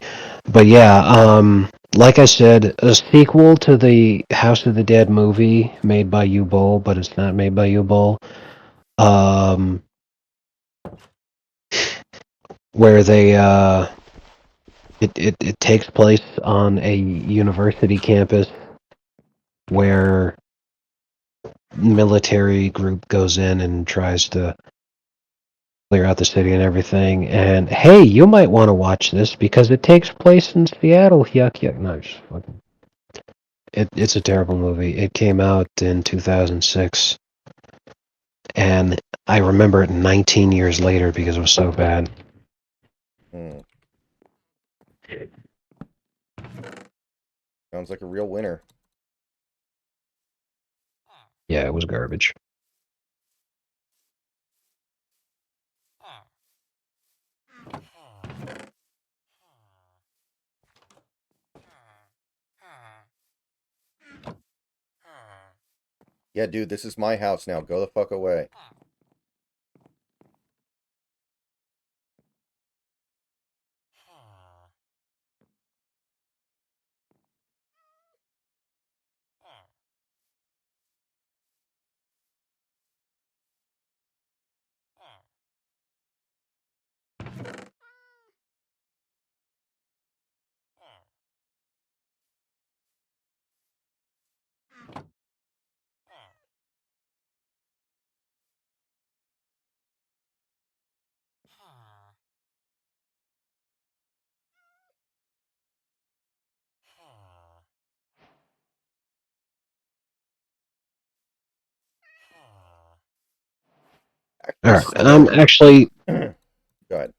But yeah, like I said, a sequel to the House of the Dead movie made by U-Bowl, but it's not made by U-Bowl. Where they, it takes place on a university campus where military group goes in and tries to clear out the city and everything. And hey, you might want to watch this because it takes place in Seattle. Yuck, yuck. No, just fucking. It's a terrible movie. It came out in 2006, and I remember it 19 years later because it was so bad. Hmm. Sounds like a real winner. Yeah, it was garbage. Yeah, dude, this is my house now. Go the fuck away. All Actually, right, and I'm slow. actually Go ahead.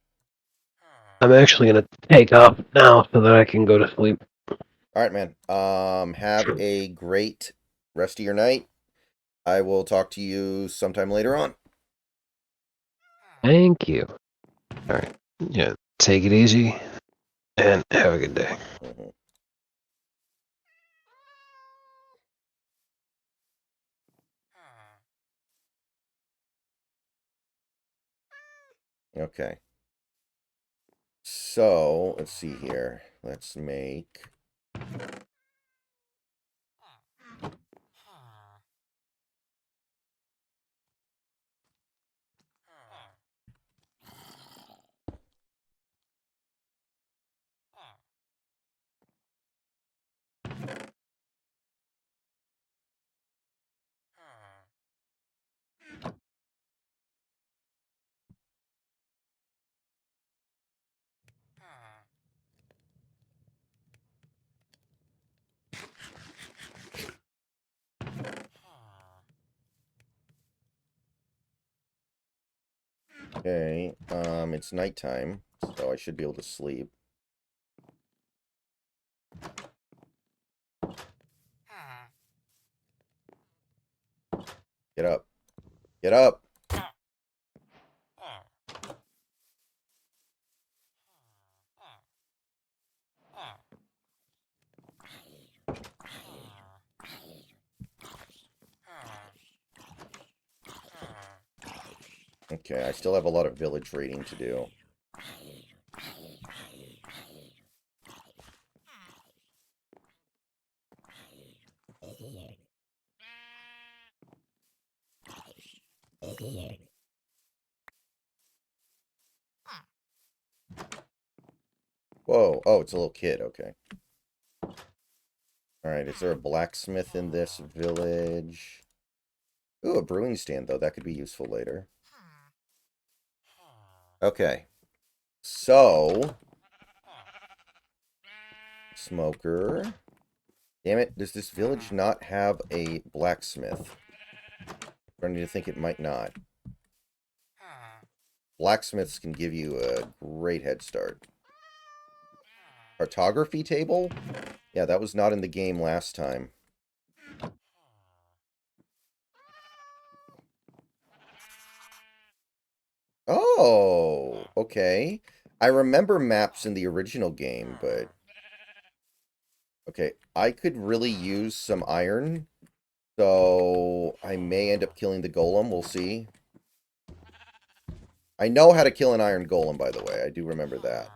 gonna take off now so that I can go to sleep. All right, man. Have a great rest of your night. I will talk to you sometime later on. Thank you. All right, yeah, take it easy and have a good day. Mhm. Okay. So, let's see here. Let's make... Okay, it's nighttime, so I should be able to sleep. Get up. Get up! Okay, I still have a lot of village raiding to do. Whoa. Oh, it's a little kid. Okay. Alright, is there a blacksmith in this village? Ooh, a brewing stand, though. That could be useful later. Okay. So... Smoker. Damn it, does this village not have a blacksmith? I'm starting to think it might not. Blacksmiths can give you a great head start. Cartography table? Yeah, that was not in the game last time. Oh, okay. I remember maps in the original game, but... Okay, I could really use some iron, so I may end up killing the golem. We'll see. I know how to kill an iron golem, by the way. I do remember that.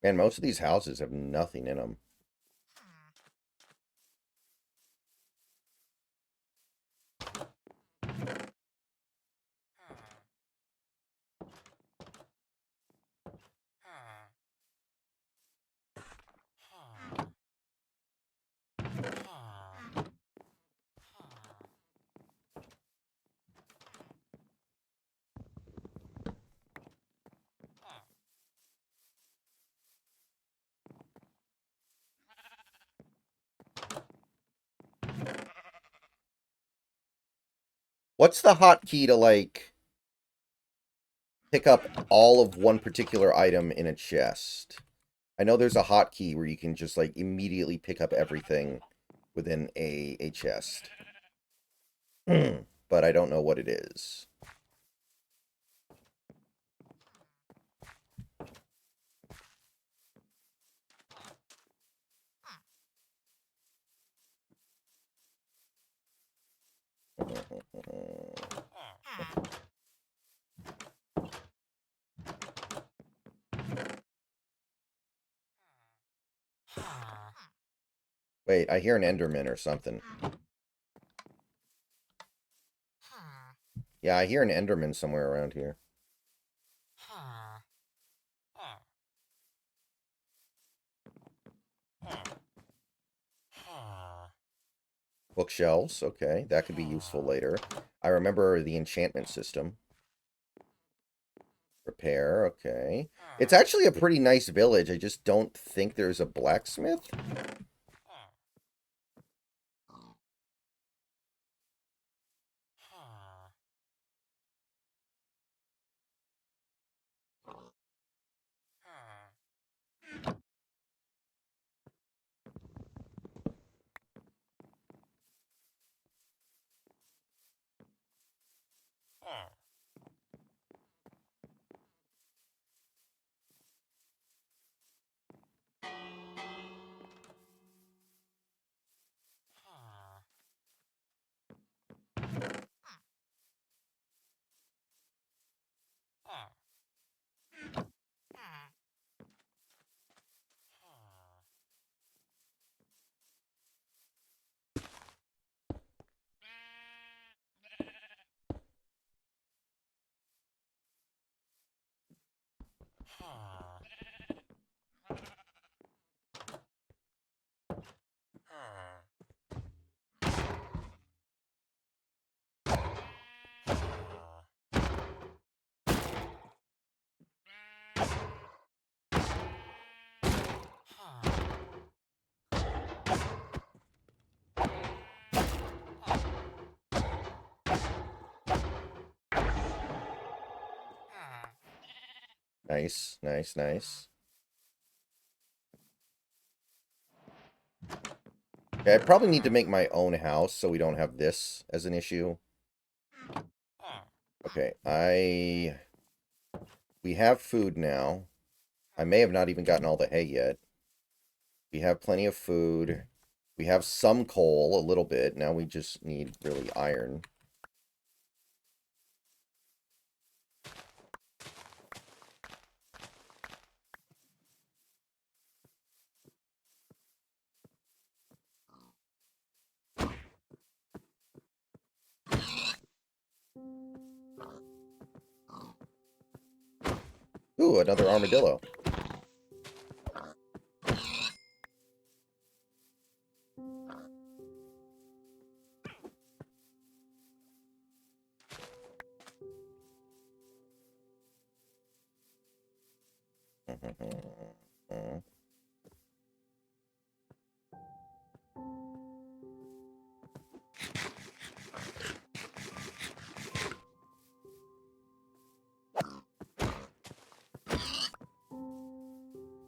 Man, most of these houses have nothing in them. What's the hotkey to, like, pick up all of one particular item in a chest? I know there's a hotkey where you can just, like, immediately pick up everything within a chest. But I don't know what it is. Wait, I hear an Enderman or something. Yeah, I hear an Enderman somewhere around here. Bookshelves, okay. That could be useful later. I remember the enchantment system. Repair, okay. It's actually a pretty nice village. I just don't think there's a blacksmith. Nice, nice, nice. Okay, I probably need to make my own house so we don't have this as an issue. Okay, we have food now. I may have not even gotten all the hay yet. We have plenty of food. We have some coal, a little bit. Now we just need really iron. Ooh, another armadillo.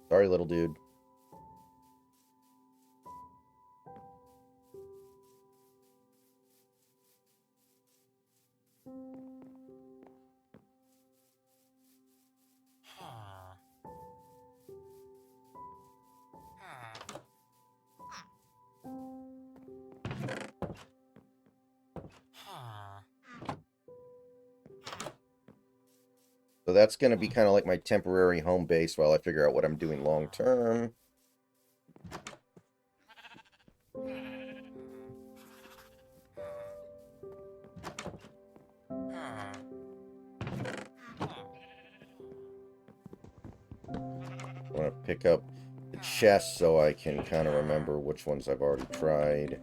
Sorry, little dude. So that's going to be kind of like my temporary home base while I figure out what I'm doing long term. I want to pick up the chest so I can kind of remember which ones I've already tried.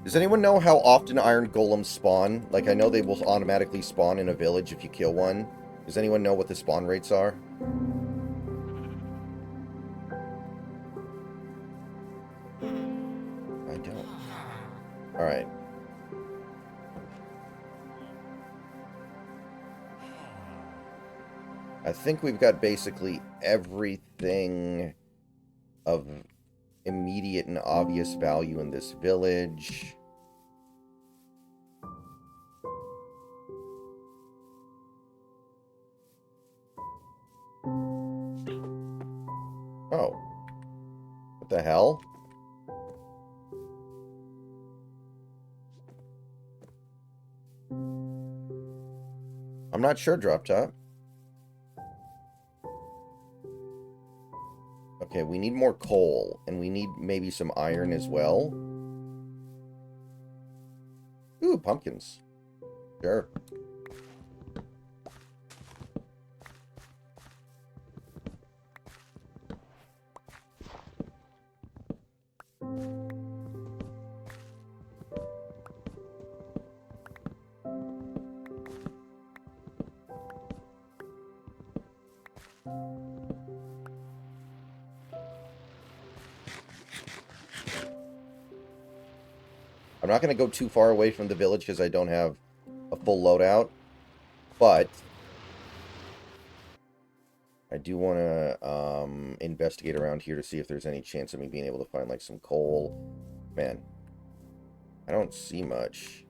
Does anyone know how often iron golems spawn? Like, I know they will automatically spawn in a village if you kill one. Does anyone know what the spawn rates are? I don't. Alright. I think we've got basically everything of immediate and obvious value in this village. The hell? I'm not sure, Drop Top. Okay, we need more coal, and we need maybe some iron as well. Ooh, pumpkins. Sure. I'm not going to go too far away from the village because I don't have a full loadout, but I do want to investigate around here to see if there's any chance of me being able to find like some coal. Man, I don't see much.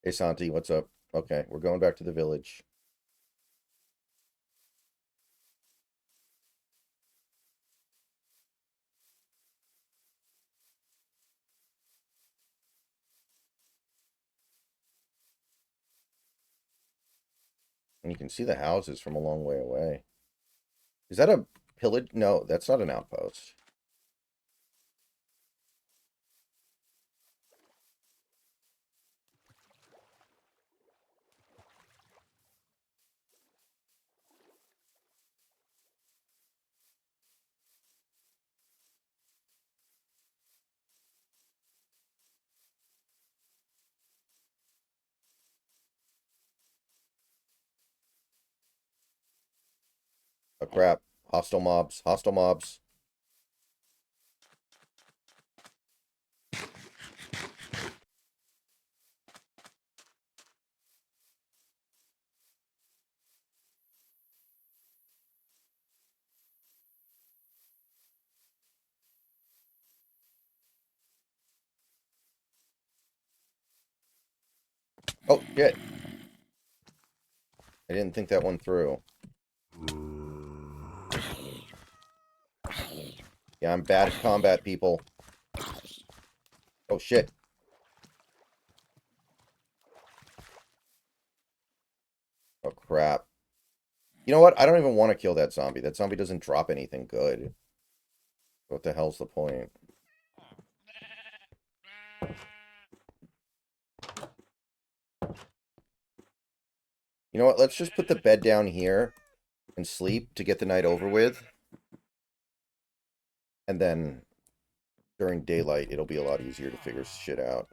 Hey, Santi, what's up? Okay, we're going back to the village. And you can see the houses from a long way away. Is that a pillage? No, that's not an outpost. Oh, crap. Hostile mobs. Hostile mobs. Oh, shit. I didn't think that one through. Yeah, I'm bad at combat, people. Oh, shit. Oh, crap. You know what? I don't even want to kill that zombie. That zombie doesn't drop anything good. What the hell's the point? You know what? Let's just put the bed down here and sleep to get the night over with. And then during daylight, it'll be a lot easier to figure shit out.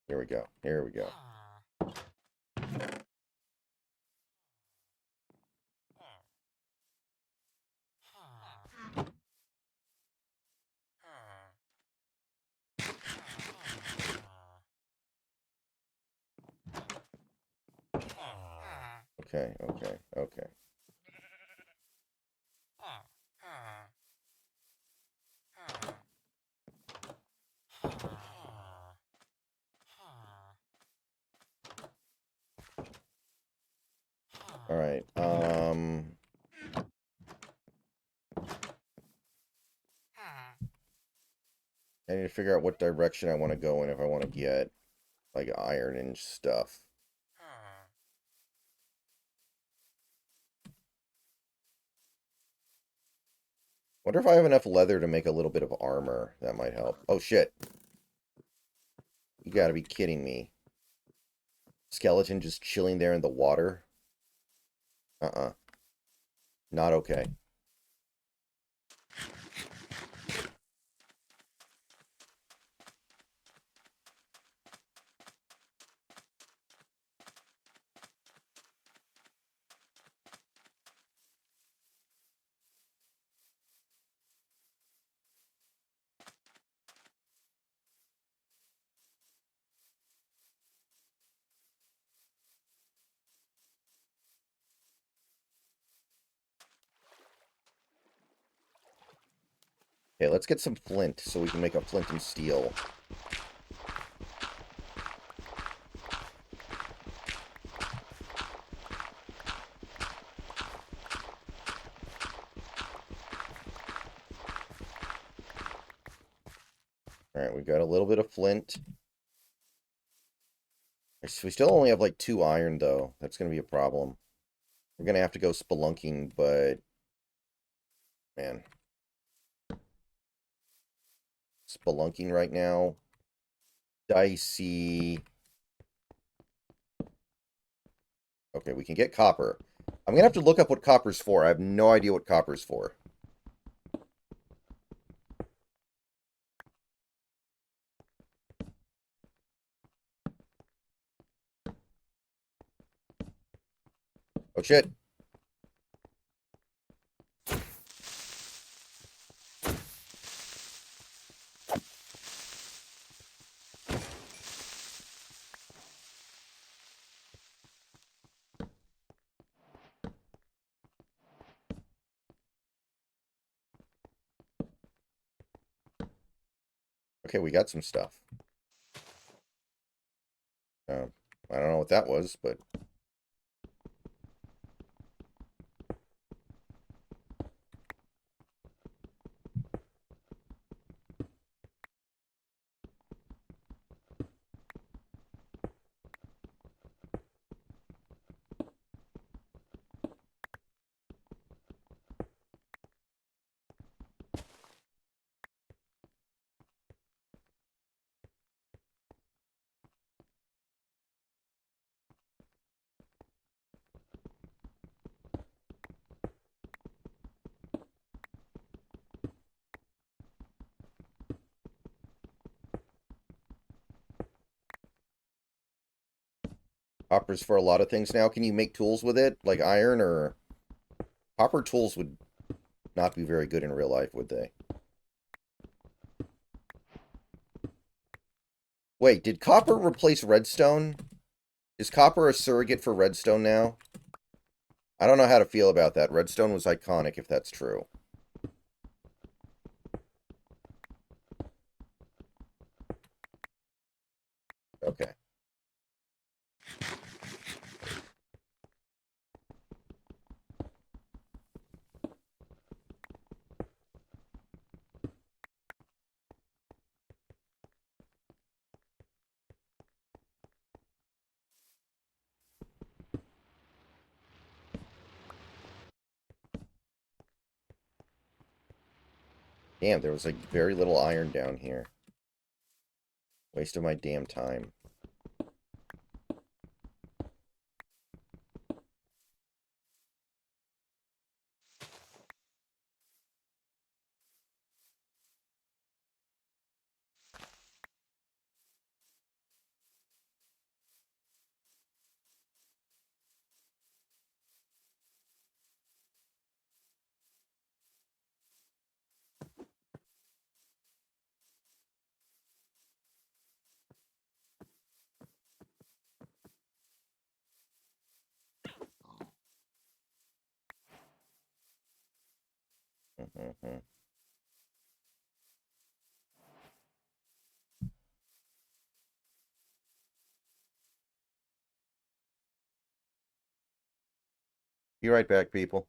Here we go. Here we go. Okay, okay, okay. All right. I need to figure out what direction I want to go in if I want to get like iron and stuff. Wonder if I have enough leather to make a little bit of armor. That might help. Oh, shit. You gotta be kidding me. Skeleton just chilling there in the water? Uh-uh. Not okay. Okay, let's get some flint so we can make a flint and steel. Alright, we've got a little bit of flint. We still only have like 2 iron, though. That's going to be a problem. We're going to have to go spelunking, but... Man. Spelunking right now. Dicey. Okay, we can get copper. I'm going to have to look up what copper's for. I have no idea what copper's for. Oh, shit. Okay, we got some stuff. I don't know what that was, but... Copper's for a lot of things now. Can you make tools with it? Like iron or... Copper tools would not be very good in real life, would they? Wait, did copper replace redstone? Is copper a surrogate for redstone now? I don't know how to feel about that. Redstone was iconic, if that's true. Okay. Damn, there was like very little iron down here. Waste of my damn time. Mm-hmm. Be right back, people.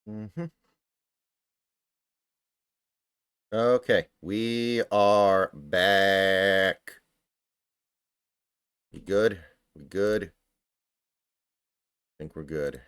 Mm-hmm. Okay, we are back. We good? We good? I think we're good.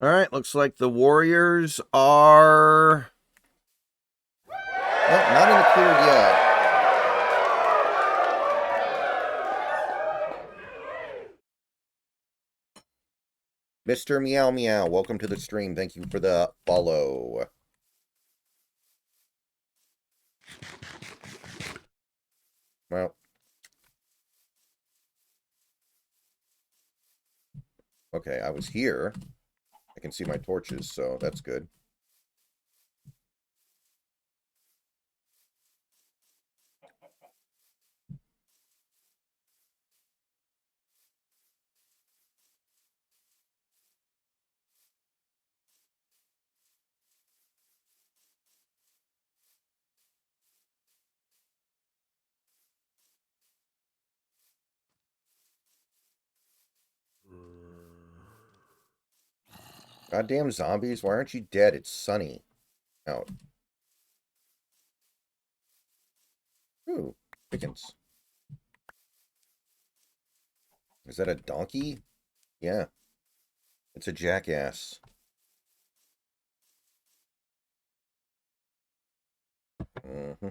All right, looks like the Warriors are... Well, not in the clear yet. Mr. Meow Meow, welcome to the stream. Thank you for the follow. Well, okay, I was here. I can see my torches, so that's good. Goddamn zombies, why aren't you dead? It's sunny out. Ooh, chickens. Is that a donkey? Yeah, it's a jackass. Mm-hmm.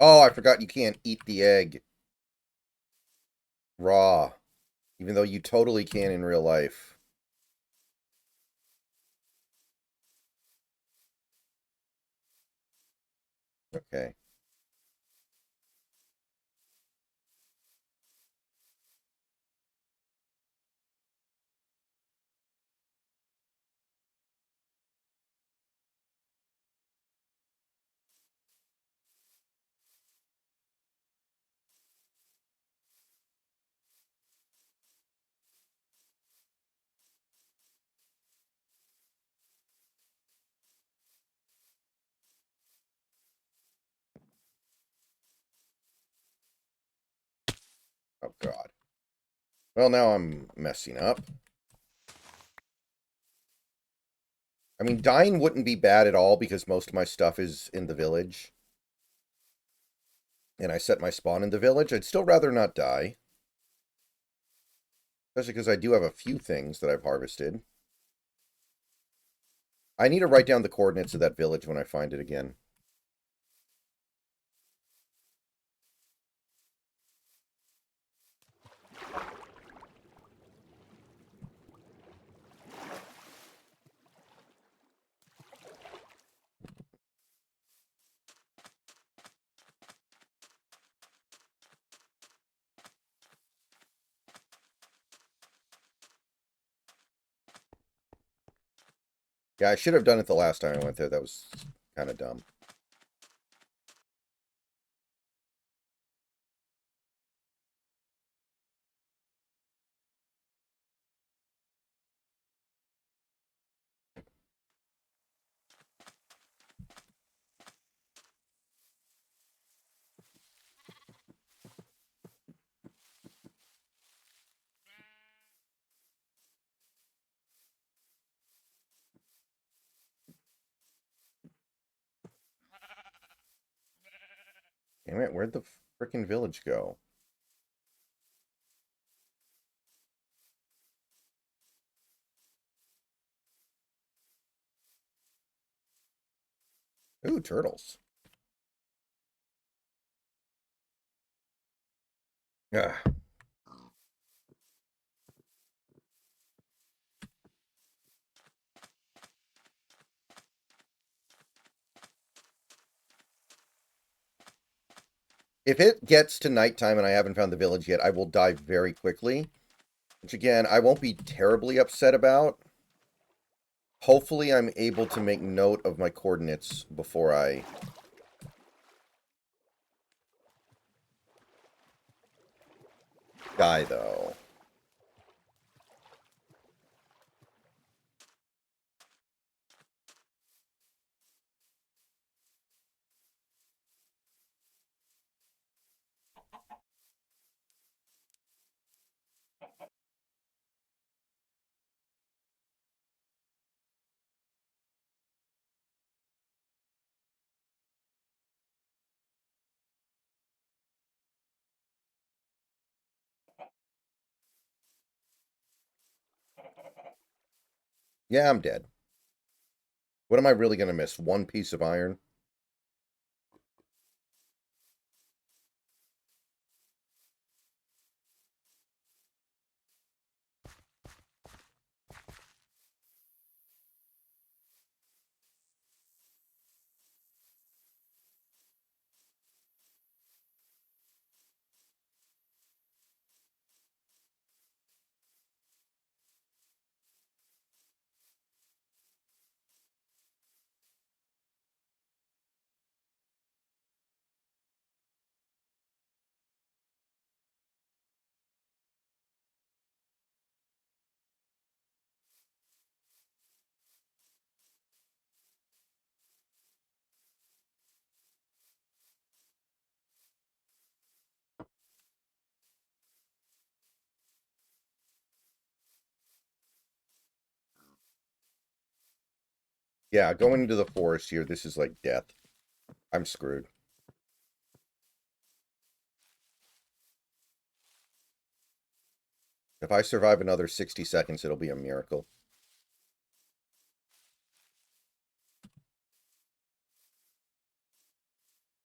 Oh, I forgot you can't eat the egg raw, even though you totally can in real life. Okay. Oh, God. Well, now I'm messing up. I mean, dying wouldn't be bad at all because most of my stuff is in the village. And I set my spawn in the village. I'd still rather not die. Especially because I do have a few things that I've harvested. I need to write down the coordinates of that village when I find it again. Yeah, I should have done it the last time I went there. That was kind of dumb. Damn it, where'd the frickin' village go? Ooh, turtles. Ugh. If it gets to nighttime and I haven't found the village yet, I will die very quickly. Which, again, I won't be terribly upset about. Hopefully, I'm able to make note of my coordinates before I die, though. Yeah, I'm dead. What am I really going to miss? One piece of iron? Yeah, going into the forest here, this is like death. I'm screwed. If I survive another 60 seconds, it'll be a miracle.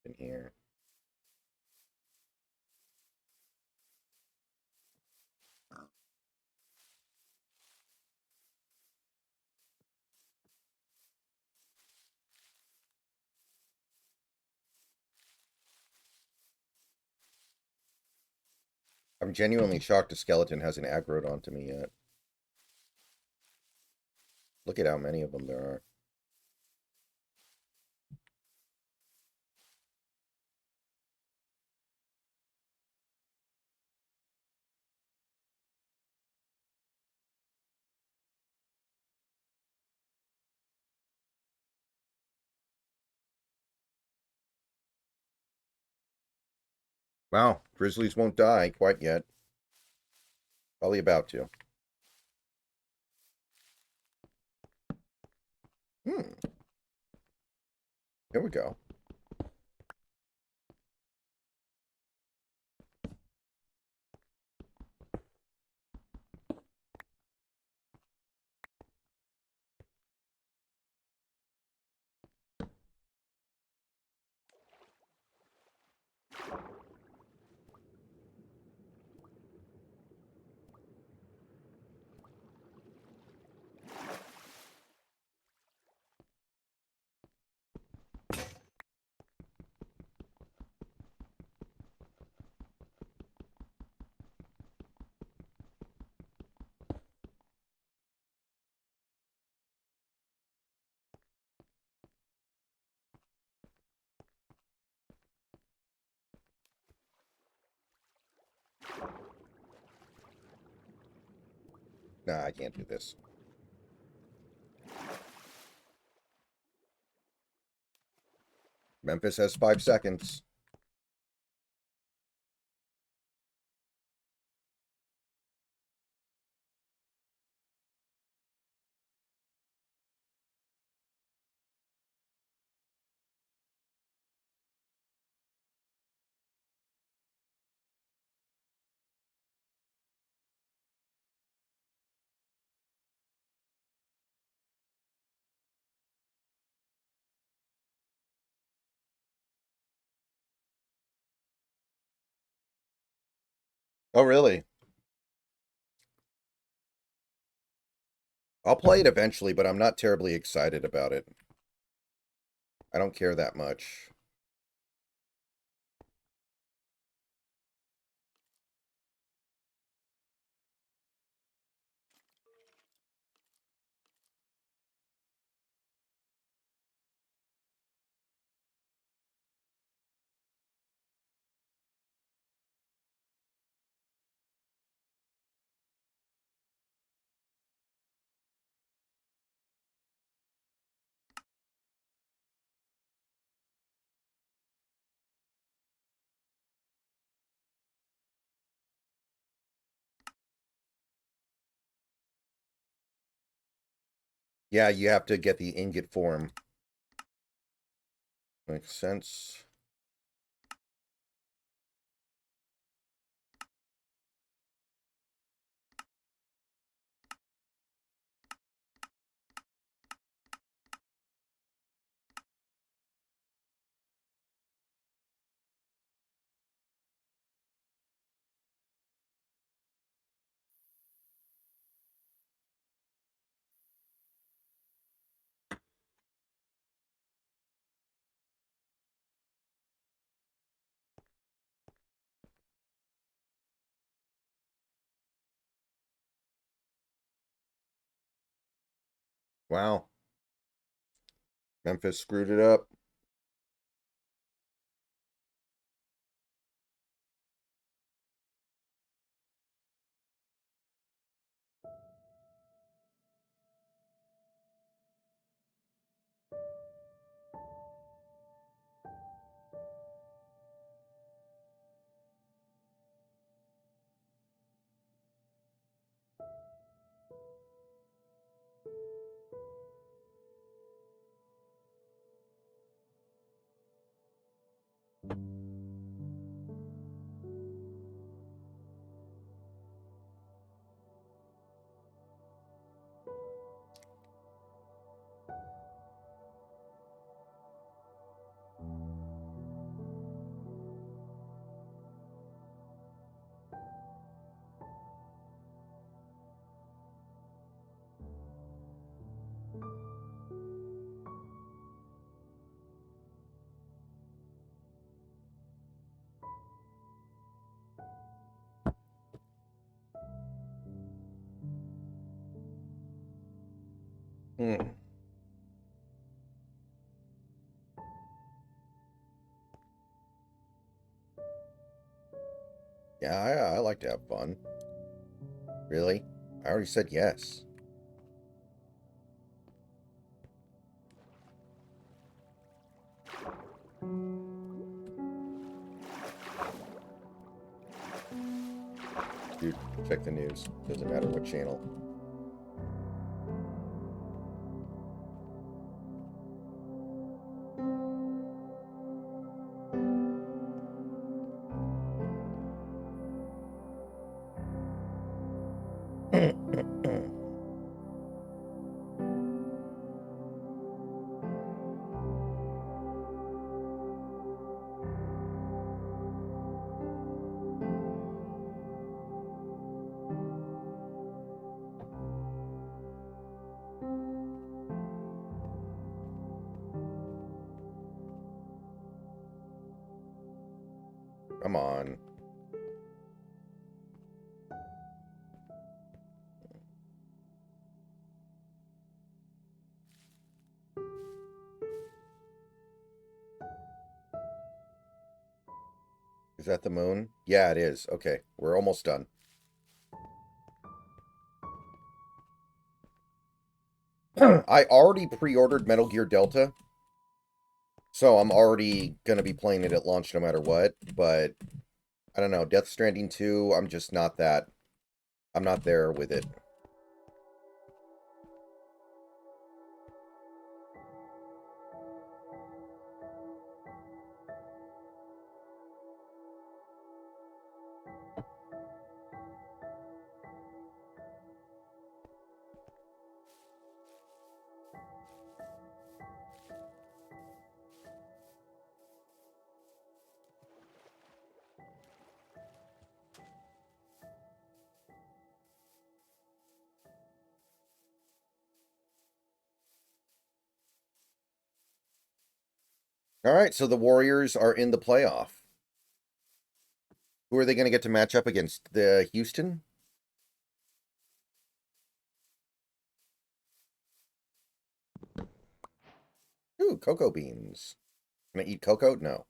In here. I'm genuinely shocked a skeleton hasn't aggroed onto me yet. Look at how many of them there are. Wow, grizzlies won't die quite yet. Probably about to. Here we go. Nah, I can't do this. Memphis has 5 seconds. Oh, really? I'll play it eventually, but I'm not terribly excited about it. I don't care that much. Yeah, you have to get the ingot form. Makes sense. Wow. Memphis screwed it up. Hmm. Yeah, I like to have fun. Really? I already said yes. Dude, check the news. Doesn't matter what channel. Come on. Is that the moon? Yeah, it is. Okay, we're almost done. I already pre-ordered Metal Gear Delta, so I'm already going to be playing it at launch no matter what, but I don't know. Death Stranding 2, I'm just not that... I'm not there with it. All right, so the Warriors are in the playoff. Who are they going to get to match up against? The Houston? Ooh, cocoa beans. Can I eat cocoa? No.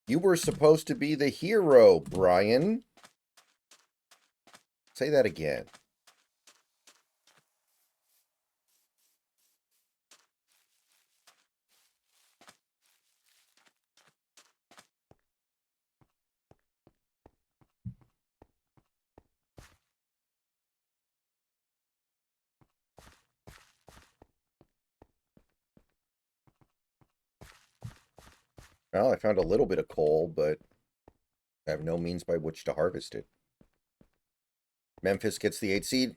You were supposed to be the hero, Brian. Say that again. Well, I found a little bit of coal, but I have no means by which to harvest it. Memphis gets the 8 seed.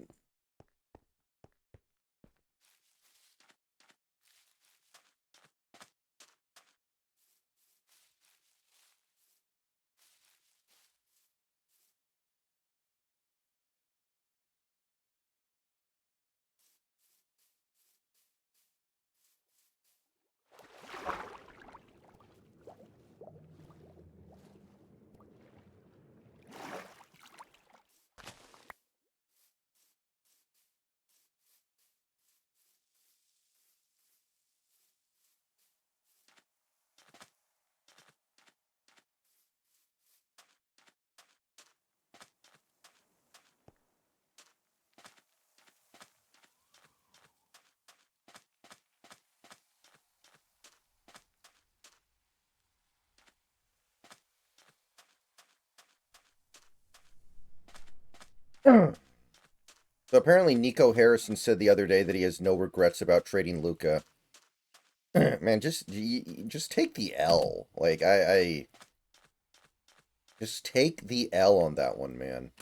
So apparently Nico Harrison said the other day that he has no regrets about trading Luca. Man, just take the L. Like I just take the L on that one, man.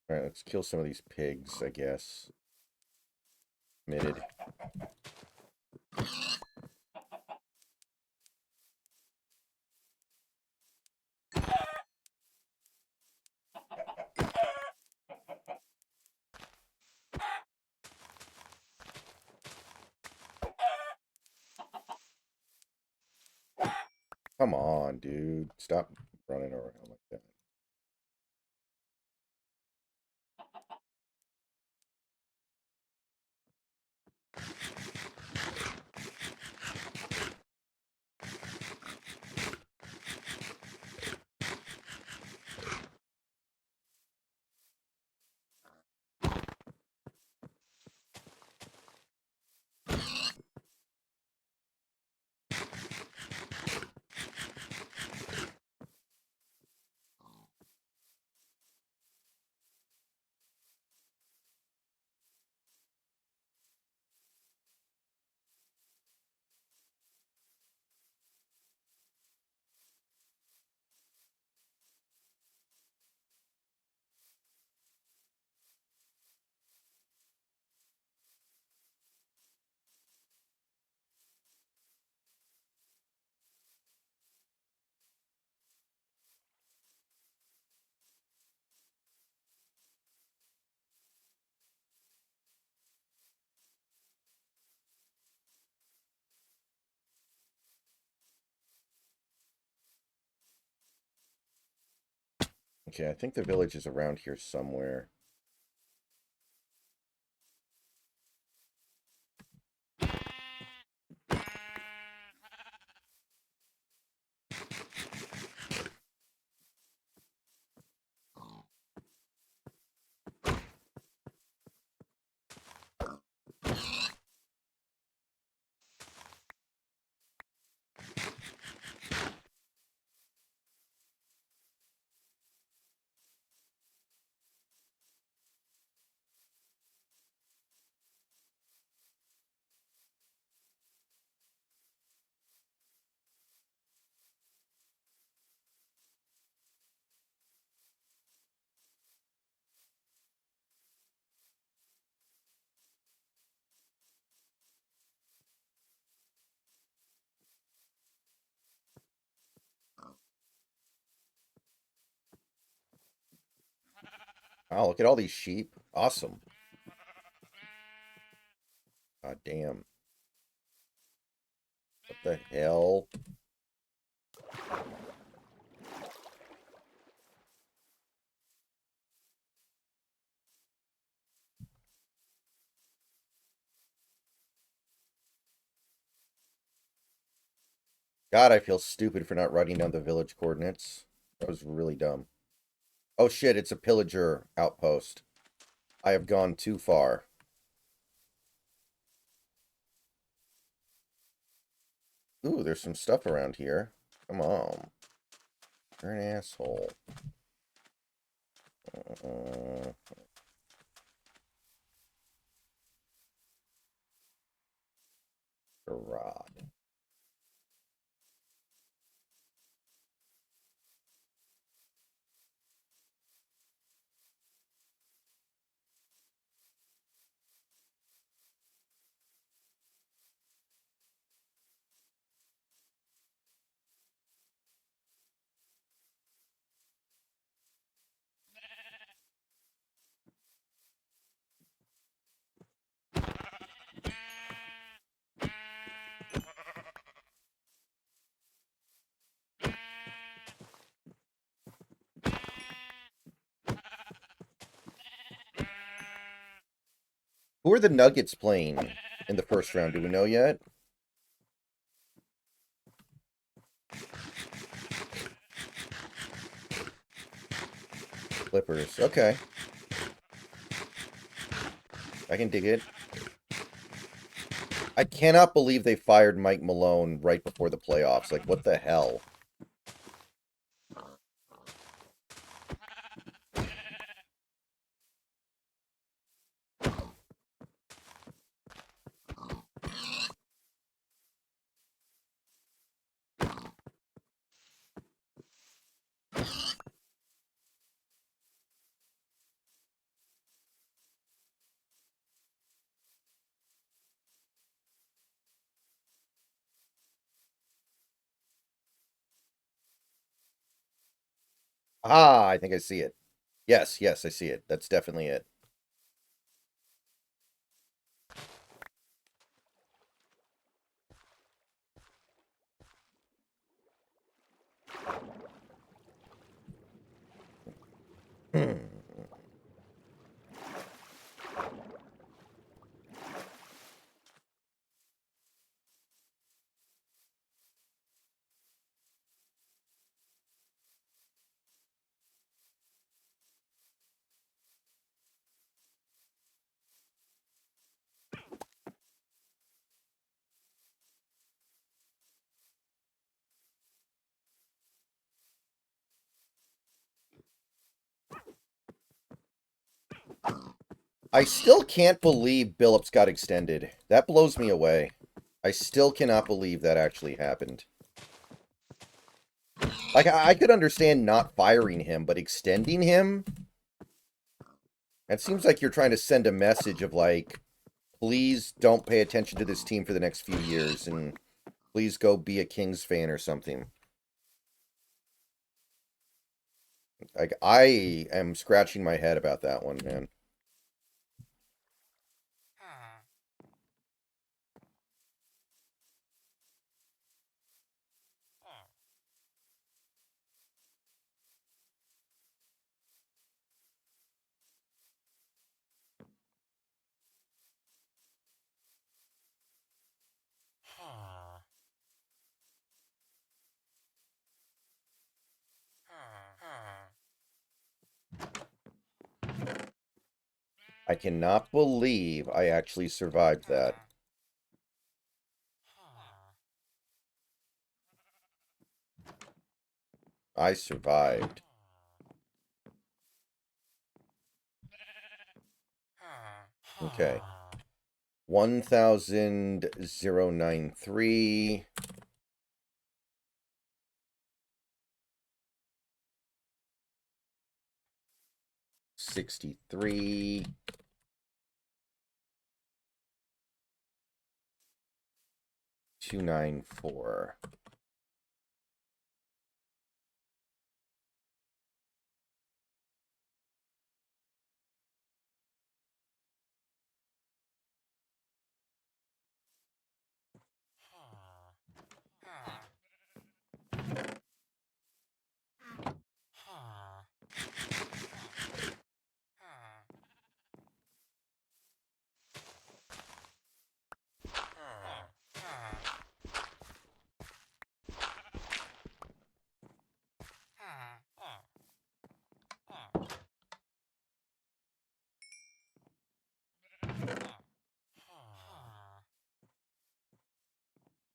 All right, let's kill some of these pigs, I guess. Committed. Come on, dude. Stop running around like that. Okay, I think the village is around here somewhere. Oh, look at all these sheep. Awesome. God damn. What the hell? God, I feel stupid for not writing down the village coordinates. That was really dumb. Oh shit, it's a pillager outpost. I have gone too far. Ooh, there's some stuff around here. Come on. You're an asshole. Uh, Rod. Who are the Nuggets playing in the first round? Do we know yet? Clippers. Okay. I can dig it. I cannot believe they fired Mike Malone right before the playoffs. Like, what the hell? Ah, I think I see it. Yes, yes, I see it. That's definitely it. Hmm. I still can't believe Billups got extended. That blows me away. I still cannot believe that actually happened. Like, I could understand not firing him, but extending him? It seems like you're trying to send a message of, like, please don't pay attention to this team for the next few years, and please go be a Kings fan or something. Like, I am scratching my head about that one, man. I cannot believe I actually survived that. I survived. Okay. 1000,093. $63. 294.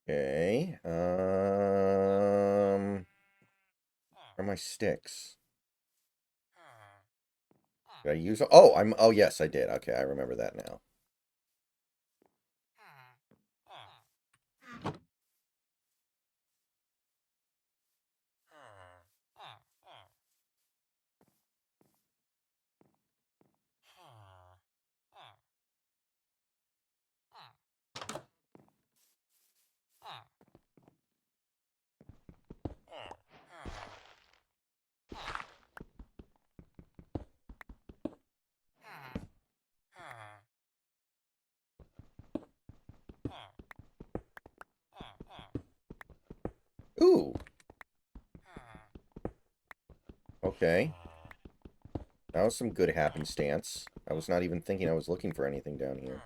Okay. Where are my sticks? Did I use? Oh, Oh, yes, I did. Okay, I remember that now. Ooh. Okay. That was some good happenstance. I was not even thinking I was looking for anything down here.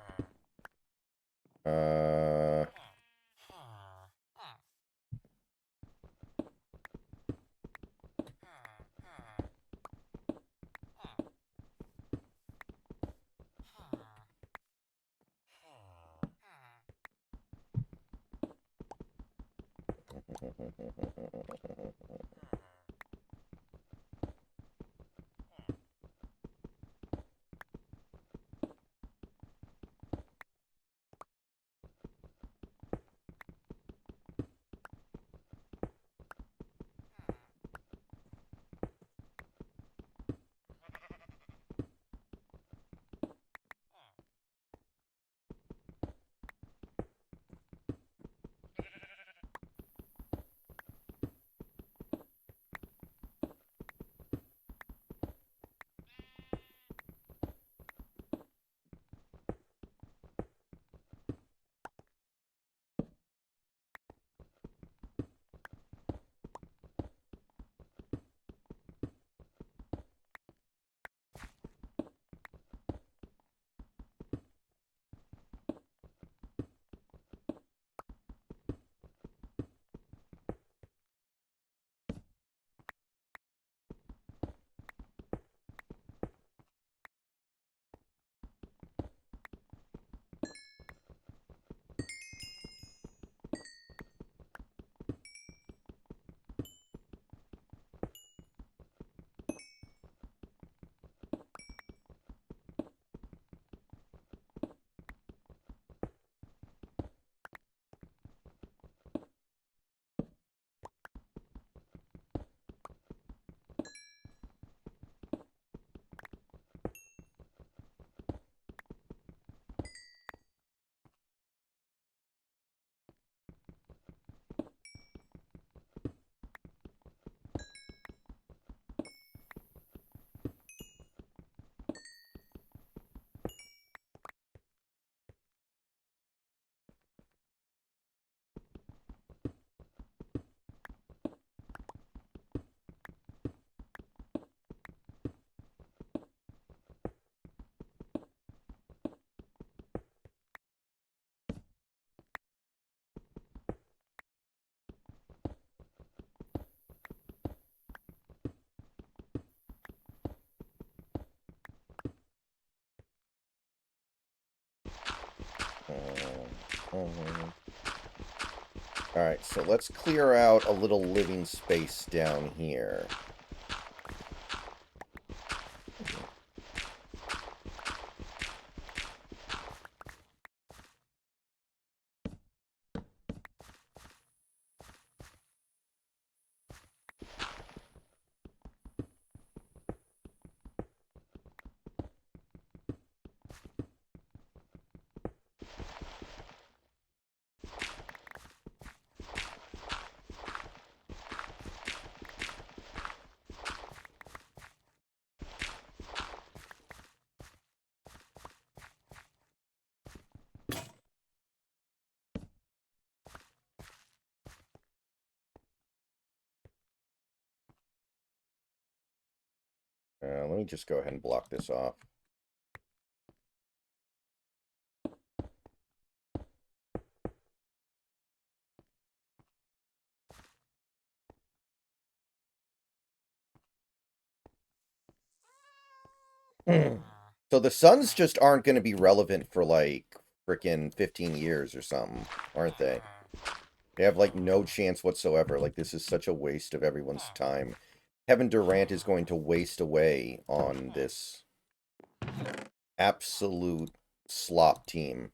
Alright, so let's clear out a little living space down here. Let me just go ahead and block this off. So the suns just aren't going to be relevant for like freaking 15 years or something, aren't they? They have like no chance whatsoever. Like this is such a waste of everyone's time. Kevin Durant is going to waste away on this absolute slop team.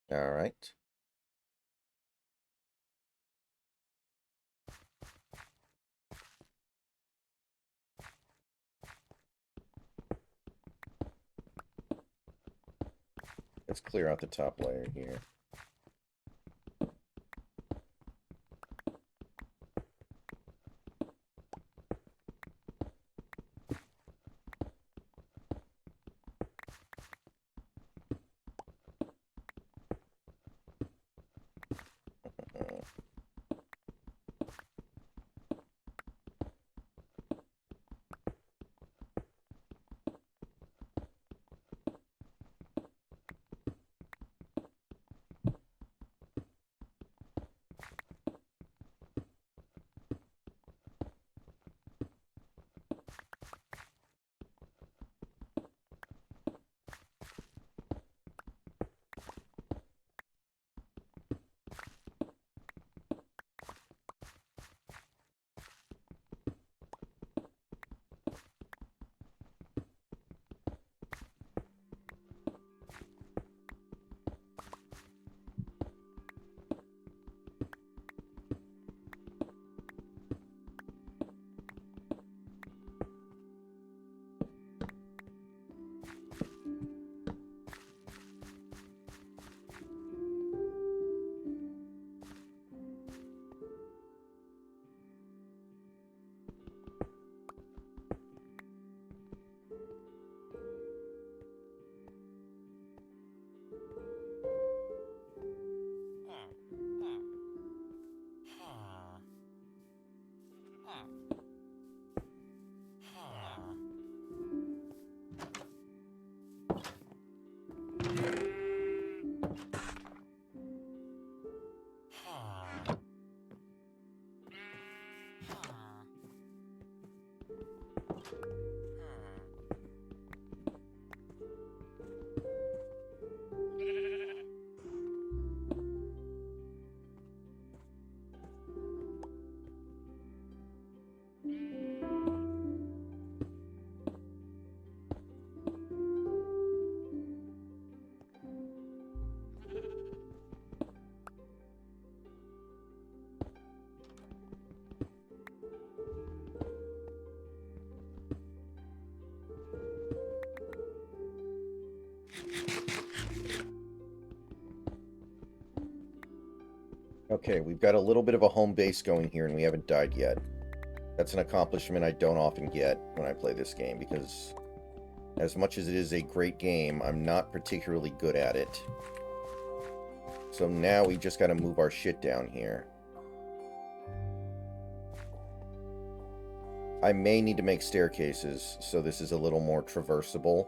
All right. Let's clear out the top layer here. Okay, we've got a little bit of a home base going here, and we haven't died yet. That's an accomplishment I don't often get when I play this game, because as much as it is a great game, I'm not particularly good at it. So now we just gotta move our shit down here. I may need to make staircases, so this is a little more traversable.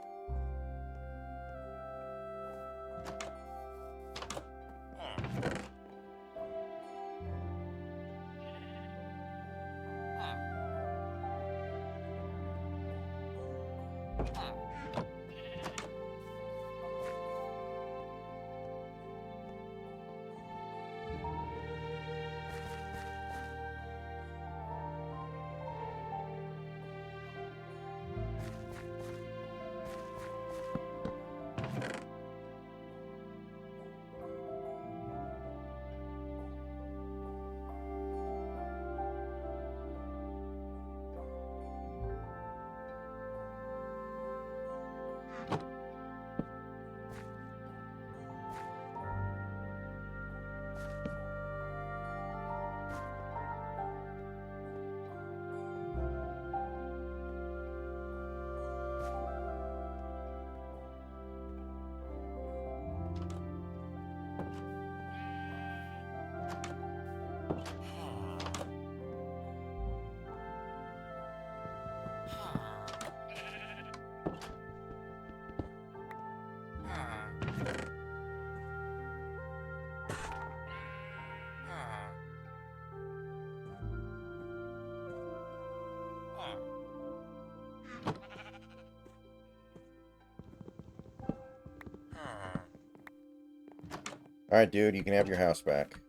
Alright, dude, you can have your house back.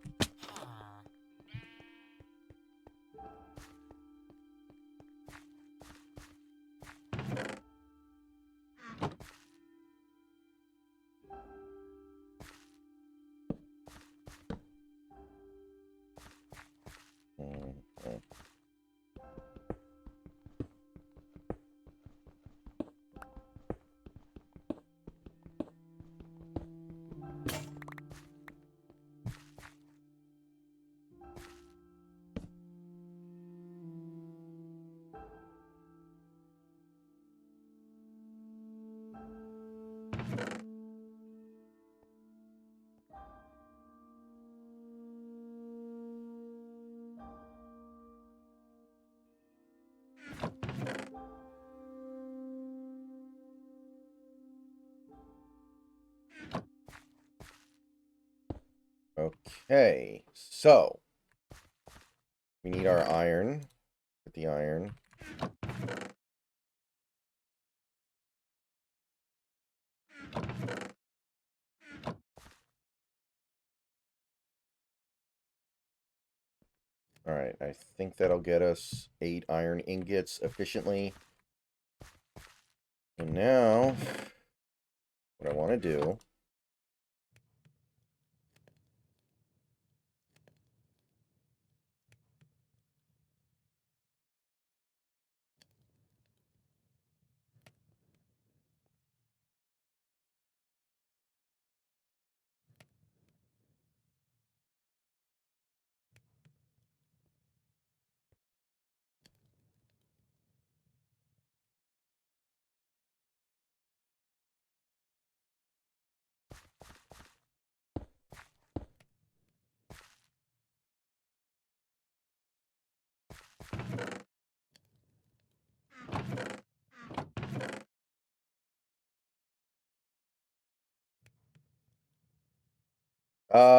Okay. Okay, so we need our iron. Get the iron. Alright, I think that'll get us 8 iron ingots efficiently. And now, what I want to do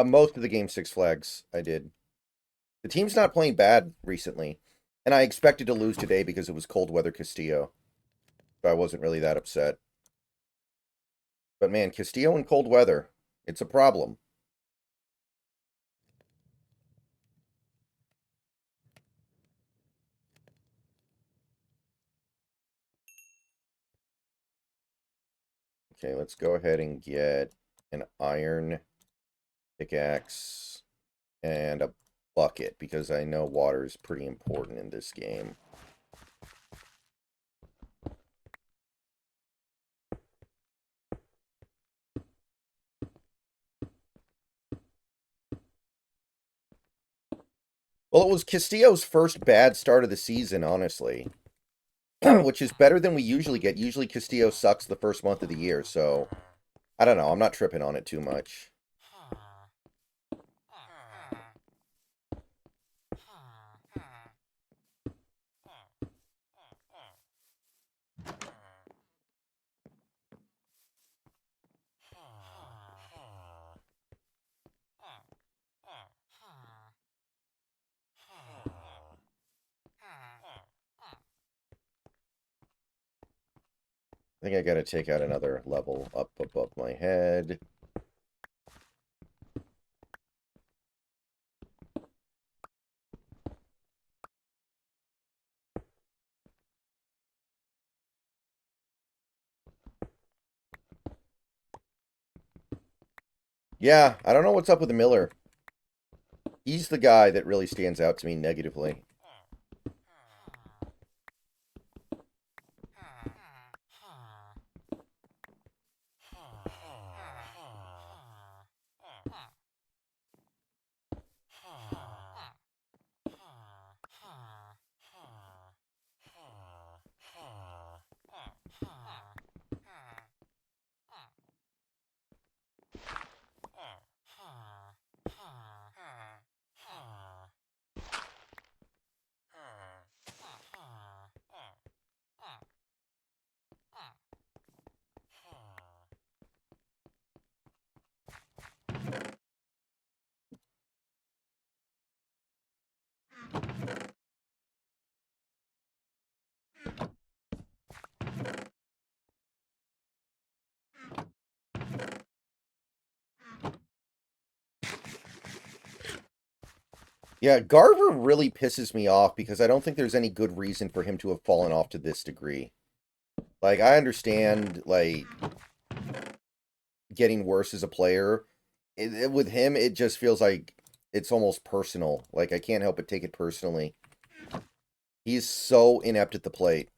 most of the game Six Flags I did. The team's not playing bad recently, and I expected to lose today because it was cold weather Castillo. So I wasn't really that upset. But man, Castillo in cold weather, it's a problem. Okay, let's go ahead and get an iron pickaxe and a bucket, because I know water is pretty important in this game. Well, it was Castillo's first bad start of the season, honestly. Which is better than we usually get. Usually Castillo sucks the first month of the year, so I don't know. I'm not tripping on it too much. I think I gotta take out another level up above my head. Yeah, I don't know what's up with Miller. He's the guy that really stands out to me negatively. Yeah, Garver really pisses me off because I don't think there's any good reason for him to have fallen off to this degree. Like, I understand, like, getting worse as a player. With him, it just feels like it's almost personal. Like, I can't help but take it personally. He's so inept at the plate.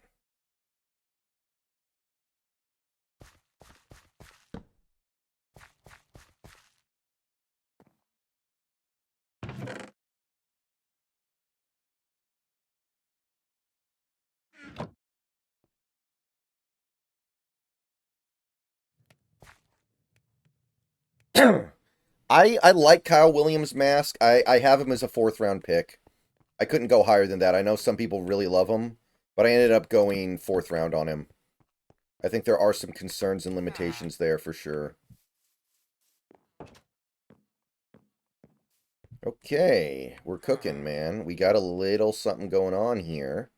I like Kyle Williams' mask. I have him as a 4th-round pick. I couldn't go higher than that. I know some people really love him, but I ended up going 4th round on him. I think there are some concerns and limitations there for sure. Okay, we're cooking, man. We got a little something going on here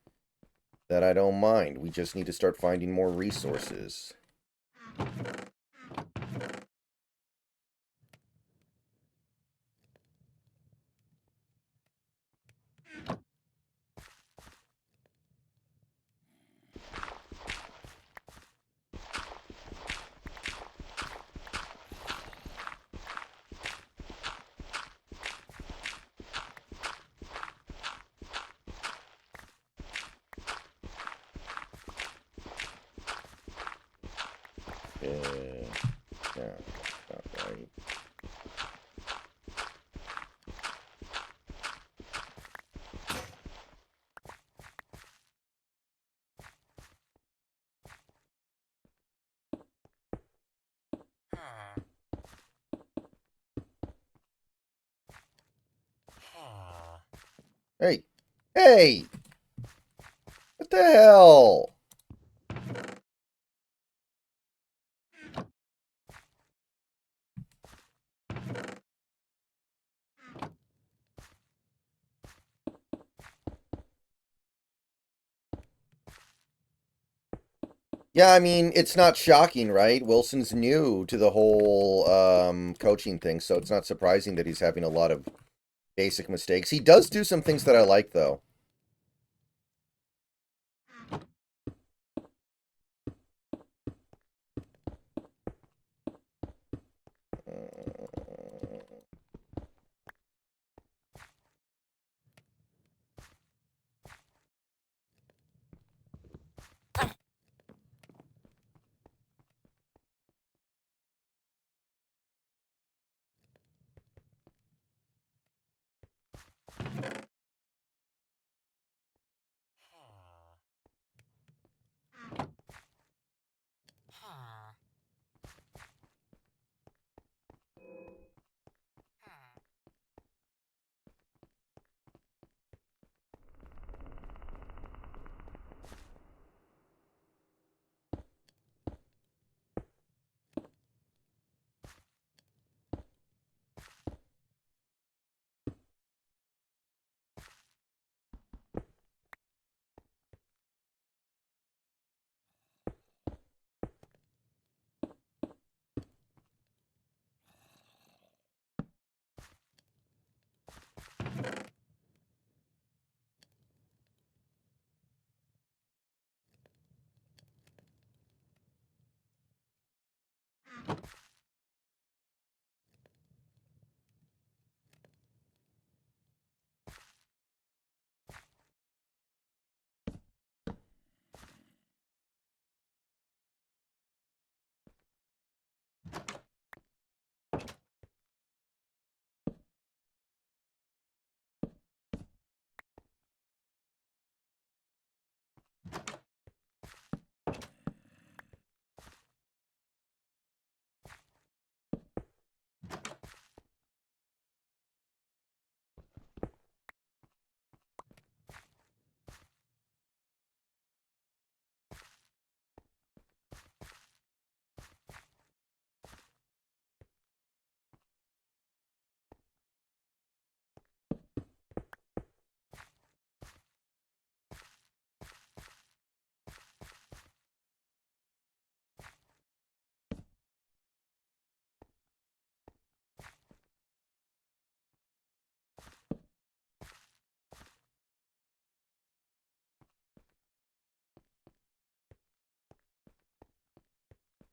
that I don't mind. We just need to start finding more resources. Yeah, not right. Hey! Hey! What the hell? Yeah, I mean, it's not shocking, right? Wilson's new to the whole coaching thing, so it's not surprising that he's having a lot of basic mistakes. He does do some things that I like, though.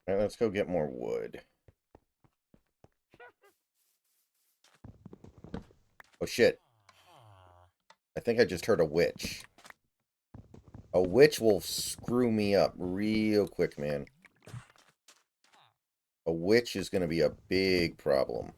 All right, let's go get more wood. Oh, shit. I think I just heard a witch. A witch will screw me up real quick, man. A witch is going to be a big problem.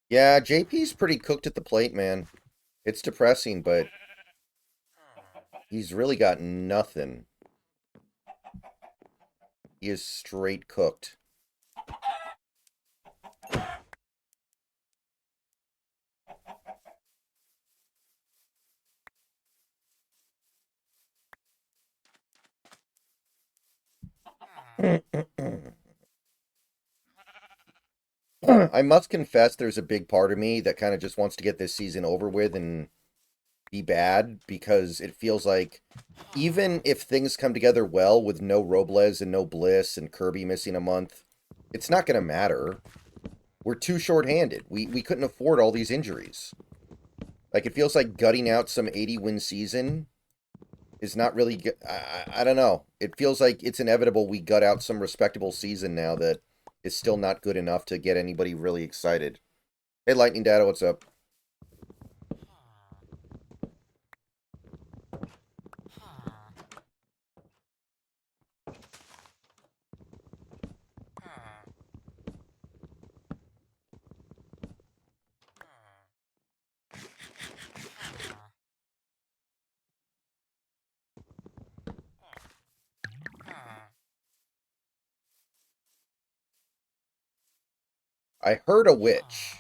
Yeah, JP's pretty cooked at the plate, man. It's depressing, but he's really got nothing. He is straight cooked. I must confess there's a big part of me that kind of just wants to get this season over with and be bad, because it feels like even if things come together well with no Robles and no Bliss and Kirby missing a month, it's not going to matter. We're too short-handed. We couldn't afford all these injuries. Like, it feels like gutting out some 80-win season is not really... I don't know. It feels like it's inevitable we gut out some respectable season now that is still not good enough to get anybody really excited. Hey, Lightning Data, what's up? I heard a witch.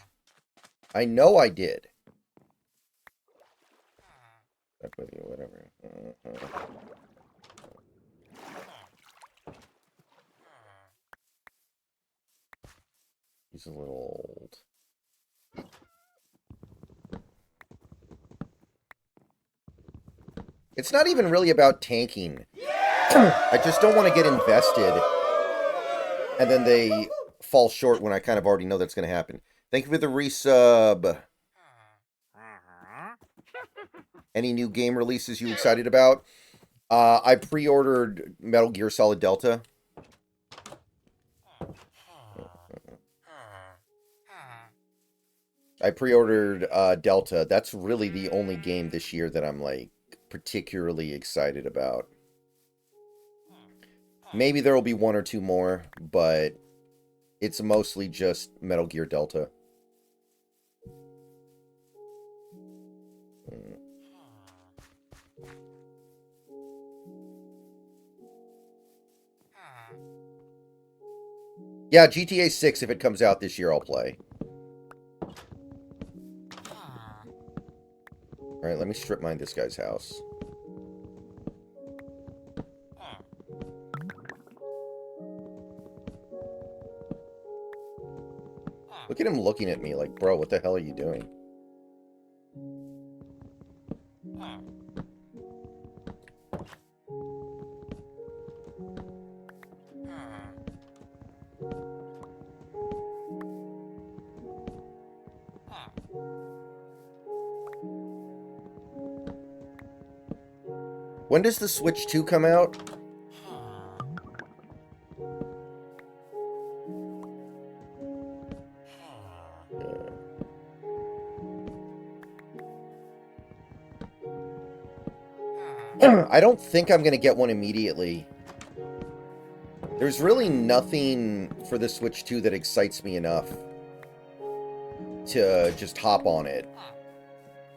I know I did. Whatever. He's a little old. It's not even really about tanking. I just don't want to get invested, and then they fall short when I kind of already know that's going to happen. Thank you for the resub. Any new game releases you excited about? I pre-ordered Metal Gear Solid Delta. I pre-ordered Delta. That's really the only game this year that I'm like particularly excited about. Maybe there will be one or two more, but it's mostly just Metal Gear Delta. Yeah, GTA 6, if it comes out this year, I'll play. Alright, let me strip mine this guy's house. Look at him looking at me like, bro, what the hell are you doing? When does the Switch 2 come out? I don't think I'm going to get one immediately. There's really nothing for the Switch 2 that excites me enough to just hop on it.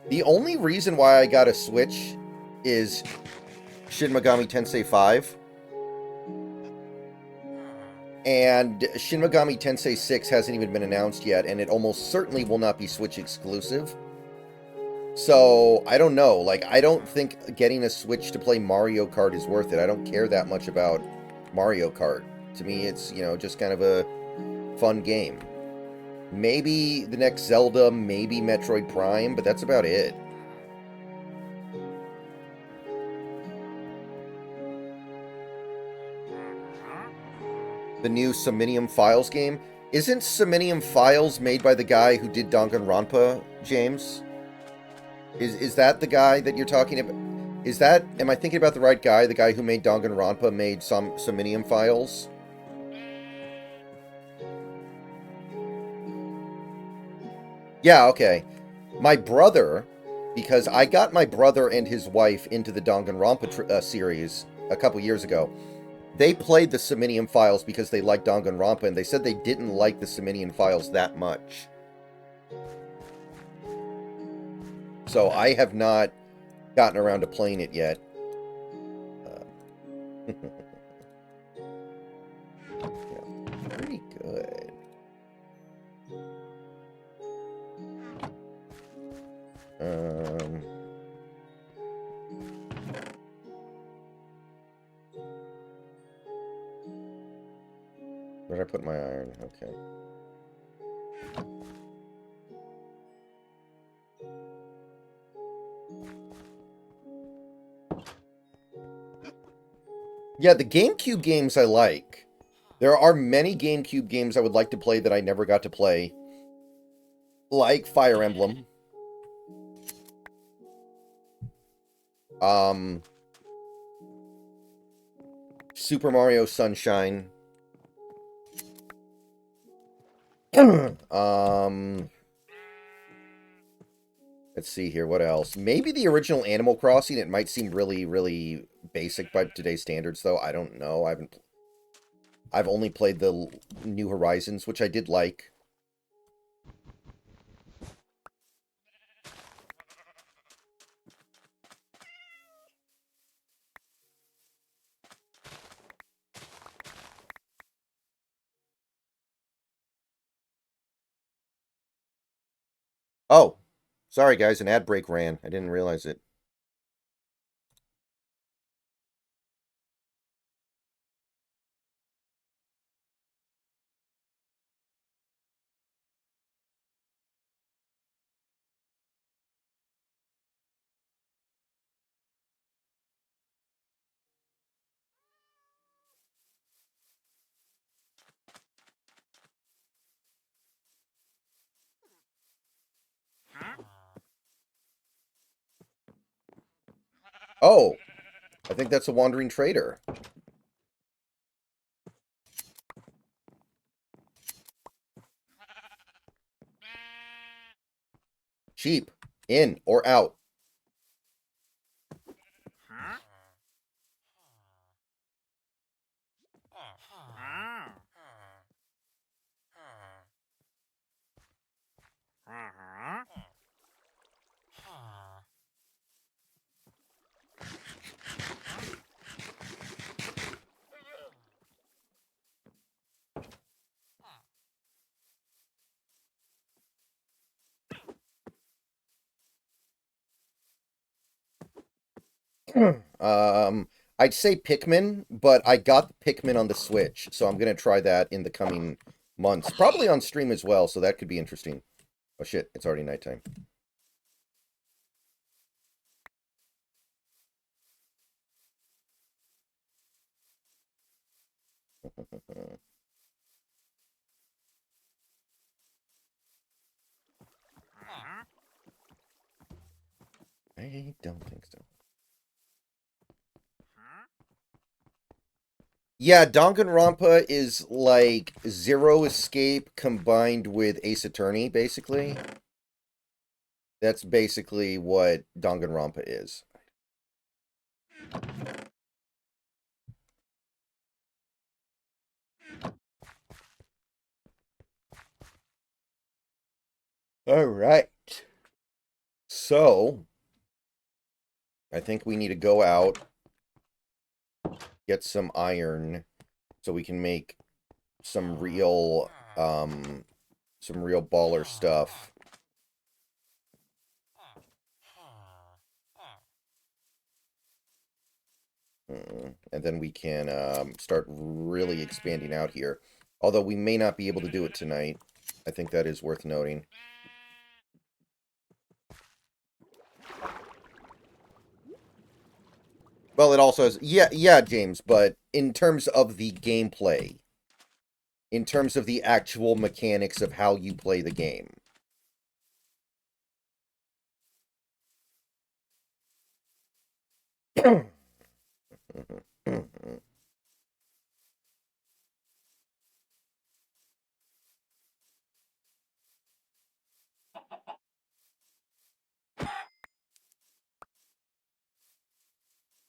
The only reason why I got a Switch is Shin Megami Tensei 5. And Shin Megami Tensei 6 hasn't even been announced yet, and it almost certainly will not be Switch exclusive. So, I don't know. Like, I don't think getting a Switch to play Mario Kart is worth it. I don't care that much about Mario Kart. To me, it's, you know, just kind of a fun game. Maybe the next Zelda, maybe Metroid Prime, but that's about it. The new Somnium Files game. Isn't Somnium Files made by the guy who did Danganronpa, James? Is that the guy that you're talking about? Is that... Am I thinking about the right guy? The guy who made Danganronpa made Somnium Files? Yeah, okay. My brother... Because I got my brother and his wife into the Danganronpa series a couple years ago. They played the Somnium Files because they liked Danganronpa, and they said they didn't like the Somnium Files that much. So I have not gotten around to playing it yet. Yeah, pretty good. Where did I put my iron? Okay. Yeah, the GameCube games I like. There are many GameCube games I would like to play that I never got to play. Like Fire Emblem. Super Mario Sunshine. Let's see here, what else? Maybe the original Animal Crossing. It might seem really, really basic by today's standards, though. I don't know. I've only played the New Horizons, which I did like. Oh, sorry guys, an ad break ran. I didn't realize it. Oh, I think that's a wandering trader. Cheap. In or out. I'd say Pikmin, but I got Pikmin on the Switch, so I'm gonna try that in the coming months. Probably on stream as well, so that could be interesting. Oh shit, it's already nighttime. I don't think so. Yeah, Danganronpa is like Zero Escape combined with Ace Attorney, basically. That's basically what Danganronpa is. All right. So, I think we need to go out, get some iron, so we can make some real baller stuff. And then we can start really expanding out here. Although we may not be able to do it tonight. I think that is worth noting. Well, it also has... Yeah, James, but in terms of the gameplay, in terms of the actual mechanics of how you play the game.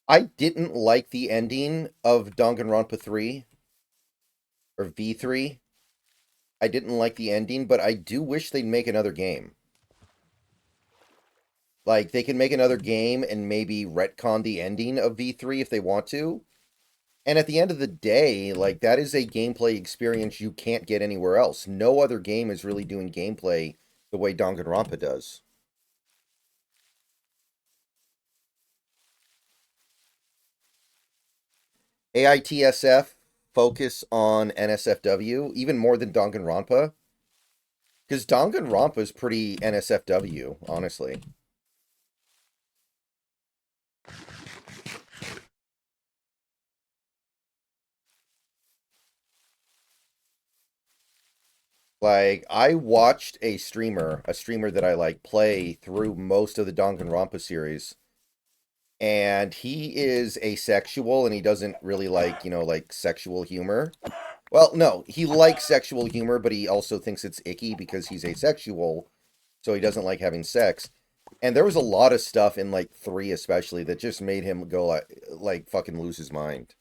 I didn't like the ending of Danganronpa 3 or V3. I didn't like the ending, but I do wish they'd make another game. Like, they can make another game and maybe retcon the ending of V3 if they want to. And at the end of the day, like, that is a gameplay experience you can't get anywhere else. No other game is really doing gameplay the way Danganronpa does. AITSF focus on NSFW even more than Danganronpa. Because Danganronpa is pretty NSFW, honestly. Like, I watched a streamer that I like, play through most of the Danganronpa series. And he is asexual and he doesn't really like, like sexual humor. Well, no, he likes sexual humor, but he also thinks it's icky because he's asexual, so he doesn't like having sex. And there was a lot of stuff in like 3 especially that just made him go like fucking lose his mind.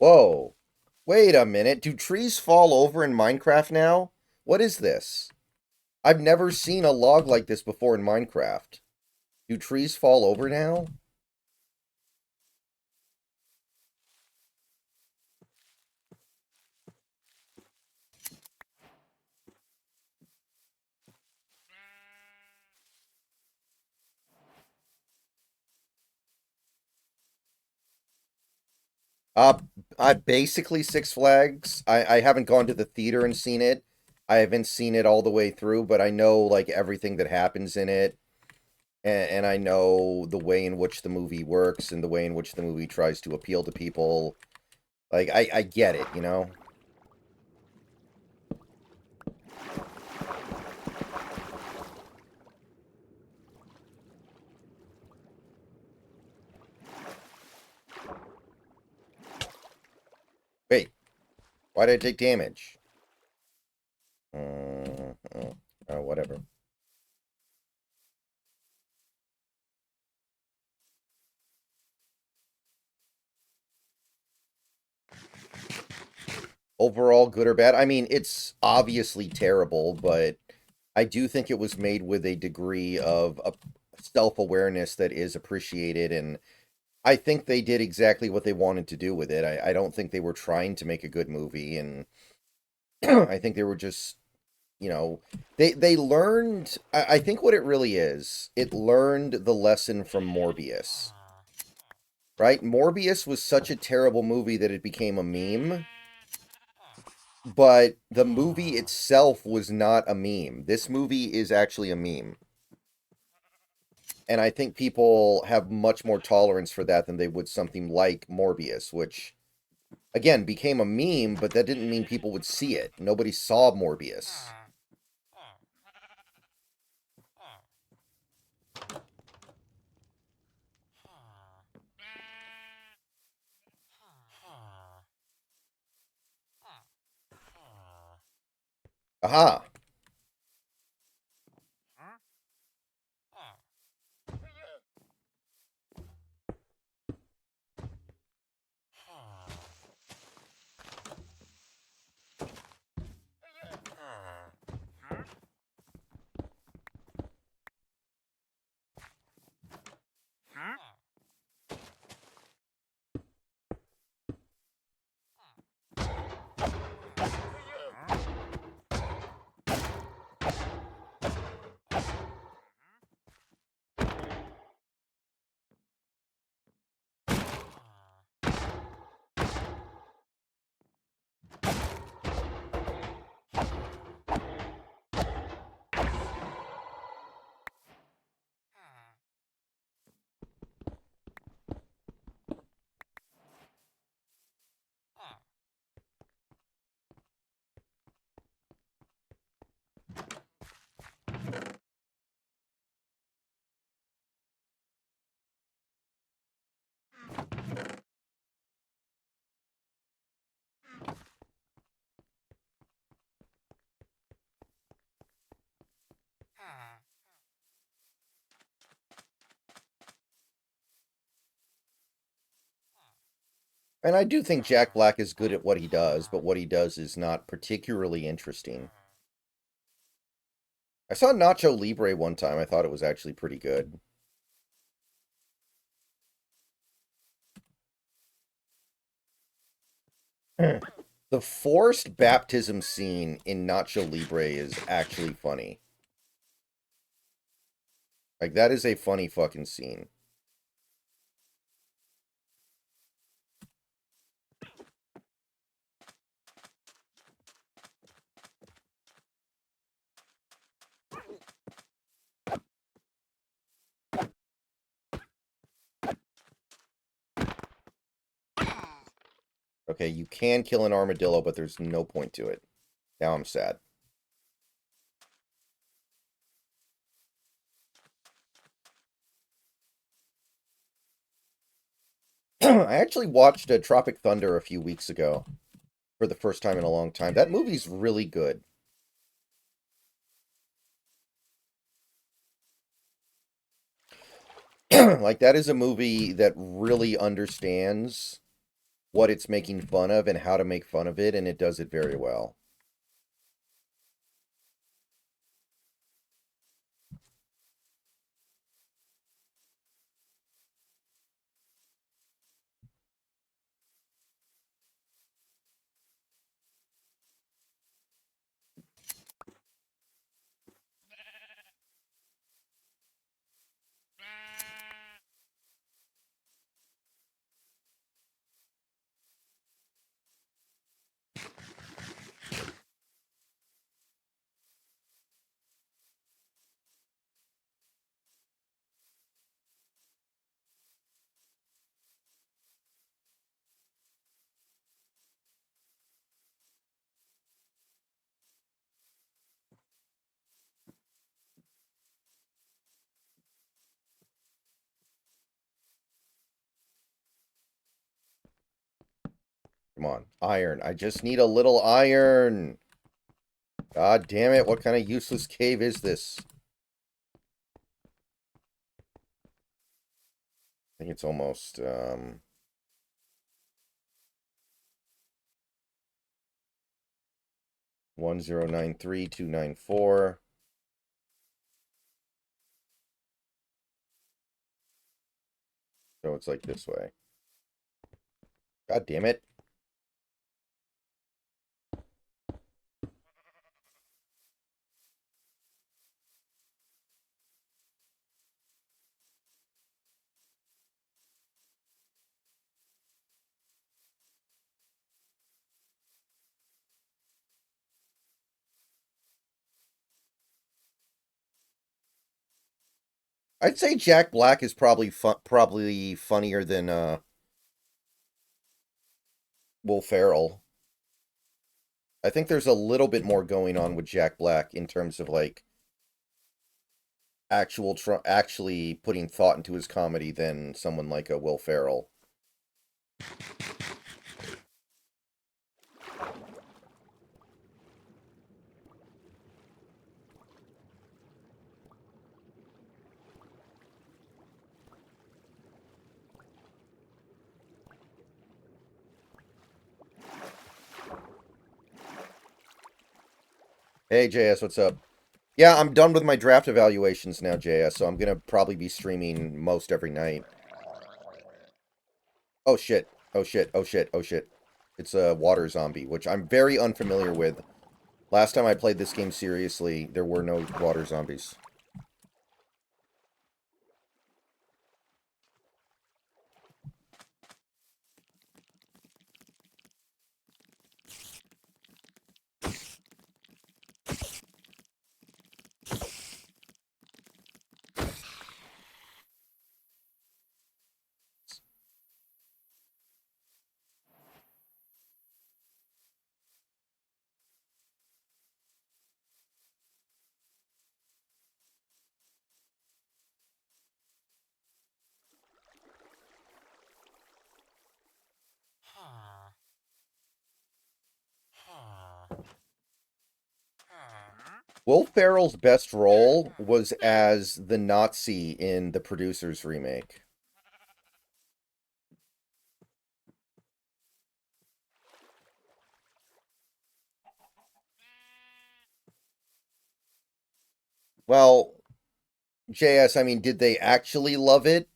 Whoa. Wait a minute. Do trees fall over in Minecraft now? What is this? I've never seen a log like this before in Minecraft. Do trees fall over now? Uh, basically Six Flags. I haven't gone to the theater and seen it. I haven't seen it all the way through, but I know like everything that happens in it, and I know the way in which the movie works and the way in which the movie tries to appeal to people. Like I get it, you know. Wait, why did I take damage? Whatever. Overall, good or bad? I mean, it's obviously terrible, but I do think it was made with a degree of self-awareness that is appreciated, and I think they did exactly what they wanted to do with it. I don't think they were trying to make a good movie, and I think they were just, you know, they learned. I think what it really is, it learned the lesson from Morbius, right? Morbius was such a terrible movie that it became a meme. But the movie itself was not a meme. This movie is actually a meme. And I think people have much more tolerance for that than they would something like Morbius, which, again, became a meme, but that didn't mean people would see it. Nobody saw Morbius. Aha! And I do think Jack Black is good at what he does, but what he does is not particularly interesting. I saw Nacho Libre one time. I thought it was actually pretty good. The forced baptism scene in Nacho Libre is actually funny. Like, that is a funny fucking scene. Okay, you can kill an armadillo, but there's no point to it. Now I'm sad. I actually watched Tropic Thunder a few weeks ago for the first time in a long time. That movie's really good. Like, that is a movie that really understands what it's making fun of and how to make fun of it, and it does it very well. Come on, iron. I just need a little iron. God damn it, what kind of useless cave is this? I think it's almost, 1093294. So it's like this way. God damn it. I'd say Jack Black is probably funnier than Will Ferrell. I think there's a little bit more going on with Jack Black in terms of like actually putting thought into his comedy than someone like a Will Ferrell. Hey JS, what's up? Yeah, I'm done with my draft evaluations now, JS, so I'm gonna probably be streaming most every night. Oh shit. Oh shit. Oh shit. Oh shit. It's a water zombie, which I'm very unfamiliar with. Last time I played this game seriously, there were no water zombies. Will Ferrell's best role was as the Nazi in the Producers remake. Well, JS, I mean, did they actually love it?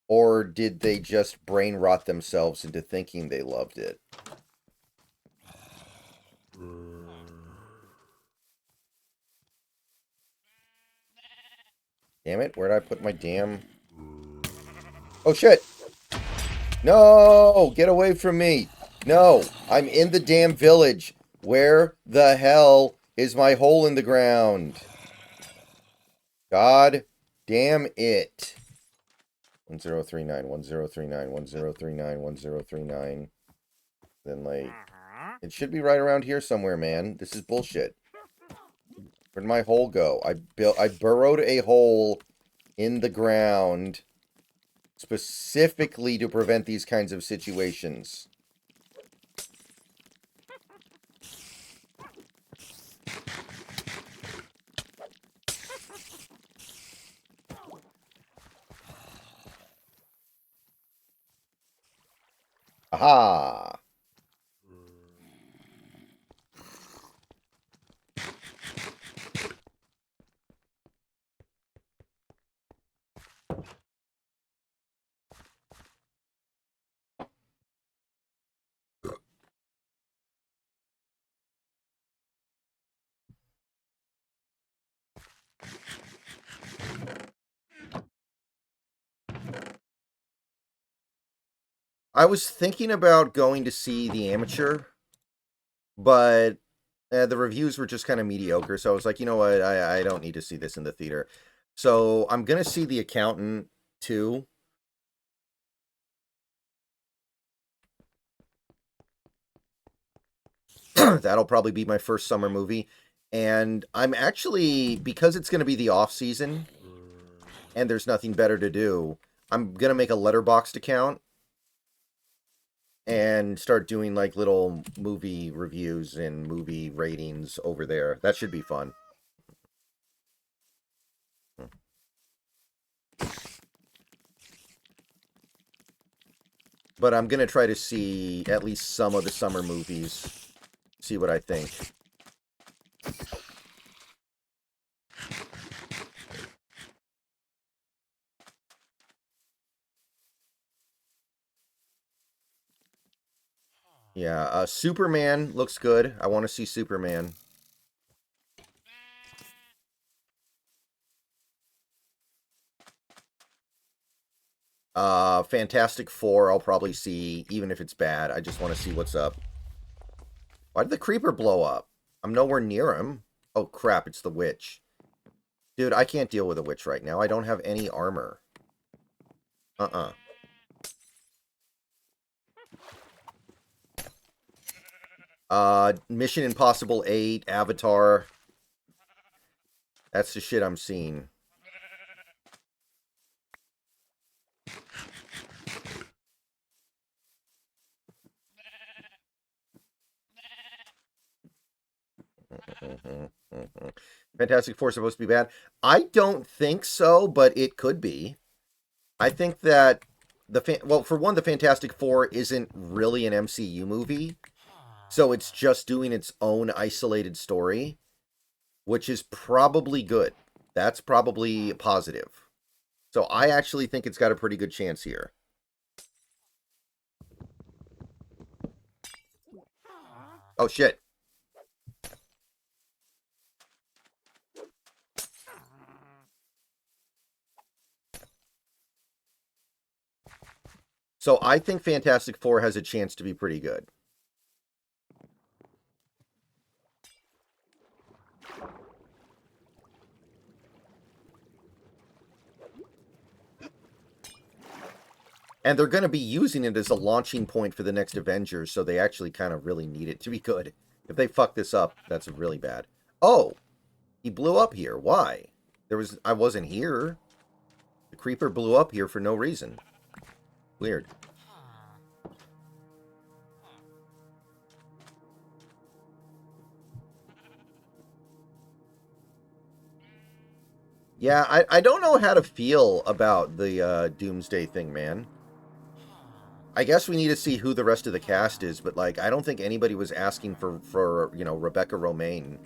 Or did they just brain rot themselves into thinking they loved it? Damn it, where'd I put my damn... Oh shit! No! Get away from me! No! I'm in the damn village! Where the hell is my hole in the ground? God damn it. 1039, 1039, 1039, 1039. Then, like, it should be right around here somewhere, man. This is bullshit. Where'd my hole go? I burrowed a hole in the ground specifically to prevent these kinds of situations. Aha! I was thinking about going to see The Amateur, but the reviews were just kind of mediocre, so I was like, you know what, I don't need to see this in the theater. So I'm going to see The Accountant too. That'll probably be my first summer movie. And I'm actually, because it's going to be the off season and there's nothing better to do, I'm going to make a Letterboxd account and start doing like little movie reviews and movie ratings over there. That should be fun. But I'm going to try to see at least some of the summer movies, see what I think. Yeah, Superman looks good. I want to see Superman. Fantastic Four I'll probably see, even if it's bad. I just want to see what's up. Why did the creeper blow up? I'm nowhere near him. Oh crap, it's the witch. Dude, I can't deal with a witch right now. I don't have any armor. Mission Impossible 8, Avatar. That's the shit I'm seeing. Fantastic Four supposed to be bad? I don't think so, but it could be. I think that well, for one, the Fantastic Four isn't really an MCU movie, so it's just doing its own isolated story, which is probably good. That's probably positive. So I actually think it's got a pretty good chance here. Oh shit. So I think Fantastic Four has a chance to be pretty good. And they're going to be using it as a launching point for the next Avengers, so they actually kind of really need it to be good. If they fuck this up, that's really bad. Oh, he blew up here. Why? I wasn't here. The creeper blew up here for no reason. Weird. Yeah, I don't know how to feel about the Doomsday thing, man. I guess we need to see who the rest of the cast is, but like I don't think anybody was asking for you know, Rebecca Romijn.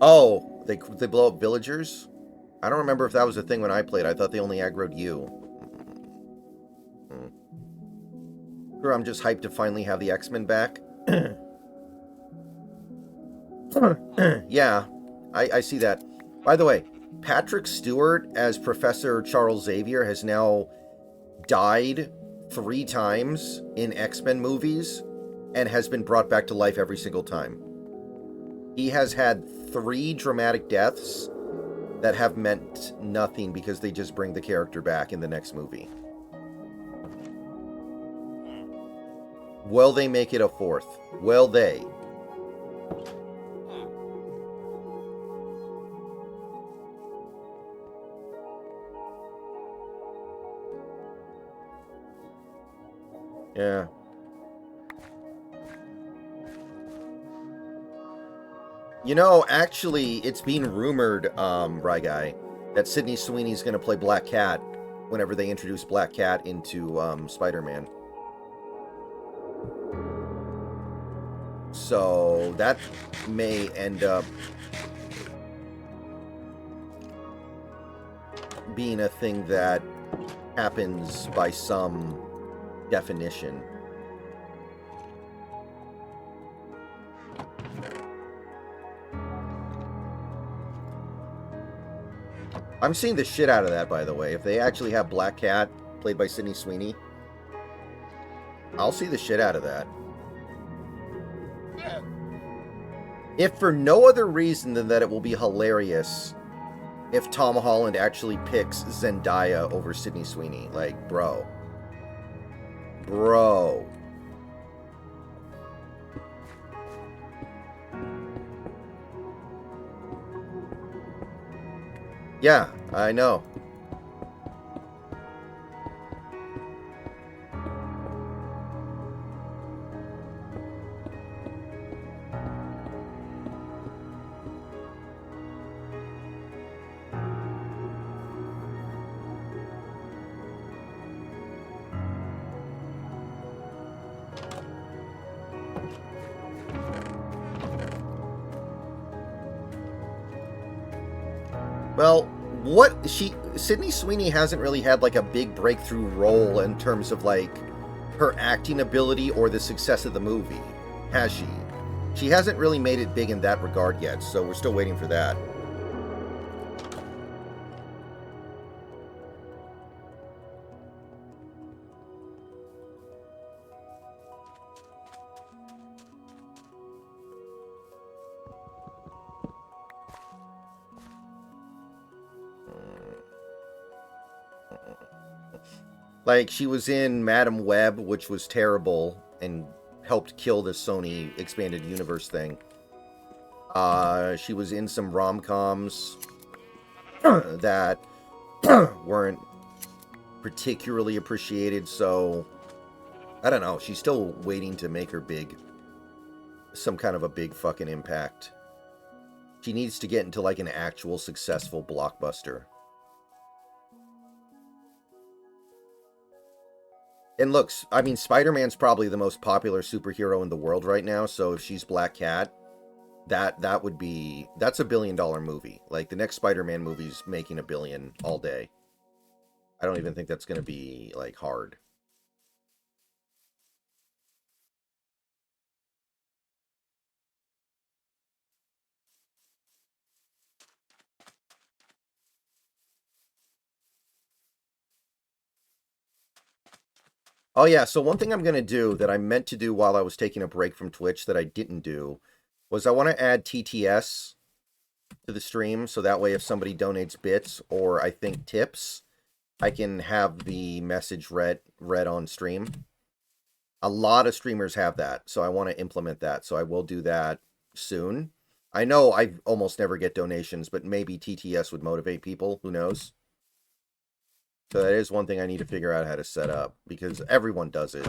Oh, they blow up villagers? I don't remember if that was a thing when I played. I thought they only aggroed you. Sure, I'm just hyped to finally have the X-Men back. Yeah, I see that. By the way, Patrick Stewart as Professor Charles Xavier has now died 3 times in X-Men movies and has been brought back to life every single time. He has had 3 dramatic deaths that have meant nothing because they just bring the character back in the next movie. Will they make it a fourth? Will they? Yeah. You know, actually, it's being rumored, Guy, that Sydney Sweeney's going to play Black Cat whenever they introduce Black Cat into Spider-Man. So that may end up being a thing that happens by some definition. I'm seeing the shit out of that, by the way. If they actually have Black Cat played by Sydney Sweeney, I'll see the shit out of that. If for no other reason than that it will be hilarious if Tom Holland actually picks Zendaya over Sydney Sweeney. Like, bro. Bro. Yeah, I know. Well, Sydney Sweeney hasn't really had like a big breakthrough role in terms of like her acting ability or the success of the movie, has she? She hasn't really made it big in that regard yet, so we're still waiting for that. Like, she was in Madam Web, which was terrible and helped kill the Sony expanded universe thing. She was in some rom-coms that weren't particularly appreciated, so I don't know. She's still waiting to make her some kind of a big fucking impact. She needs to get into like an actual successful blockbuster. And look, I mean, Spider-Man's probably the most popular superhero in the world right now, so if she's Black Cat, that's a $1 billion movie. Like, the next Spider-Man movie's making $1 billion all day. I don't even think that's going to be, like, hard. Oh, yeah, so one thing I'm going to do that I meant to do while I was taking a break from Twitch that I didn't do was I want to add TTS to the stream, so that way if somebody donates bits or, I think, tips, I can have the message read on stream. A lot of streamers have that, so I want to implement that, so I will do that soon. I know I almost never get donations, but maybe TTS would motivate people, who knows? So that is one thing I need to figure out how to set up, because everyone does it.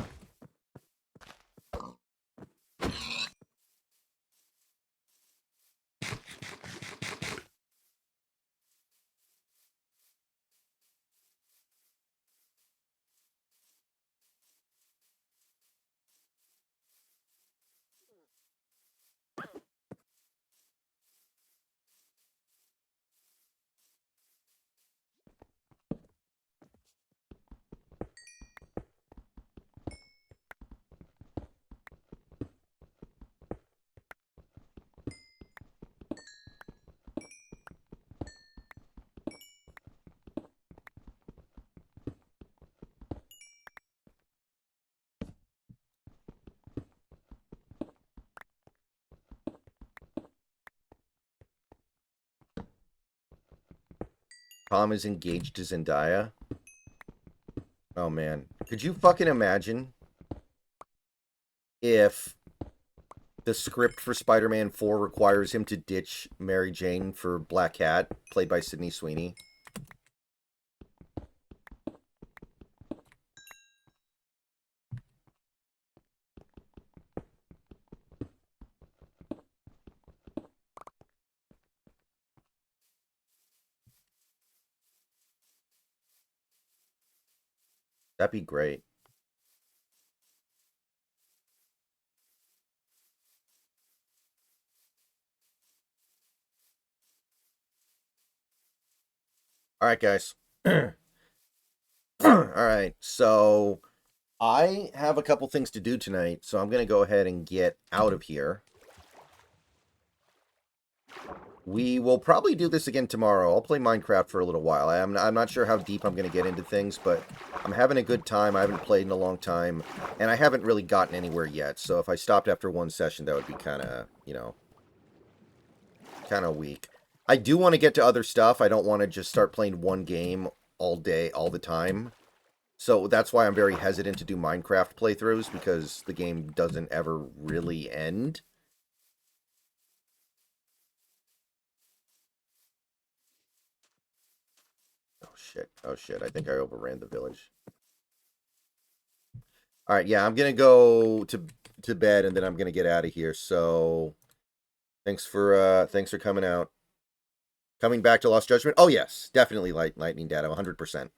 Tom is engaged to Zendaya. Oh, man. Could you fucking imagine? if the script for Spider-Man 4 requires him to ditch Mary Jane for Black Cat, played by Sydney Sweeney. That'd be great. All right, guys. All right, so I have a couple things to do tonight, so I'm going to go ahead and get out of here. We will probably do this again tomorrow. I'll play Minecraft for a little while. I'm not sure how deep I'm going to get into things, but I'm having a good time. I haven't played in a long time, and I haven't really gotten anywhere yet. So if I stopped after one session, that would be kind of, kind of weak. I do want to get to other stuff. I don't want to just start playing one game all day, all the time. So that's why I'm very hesitant to do Minecraft playthroughs, because the game doesn't ever really end. Oh shit, I think I overran the village. Alright, yeah, I'm gonna go to bed, and then I'm gonna get out of here, so thanks for coming out. Coming back to Lost Judgment? Oh yes, definitely Lightning Data, 100%.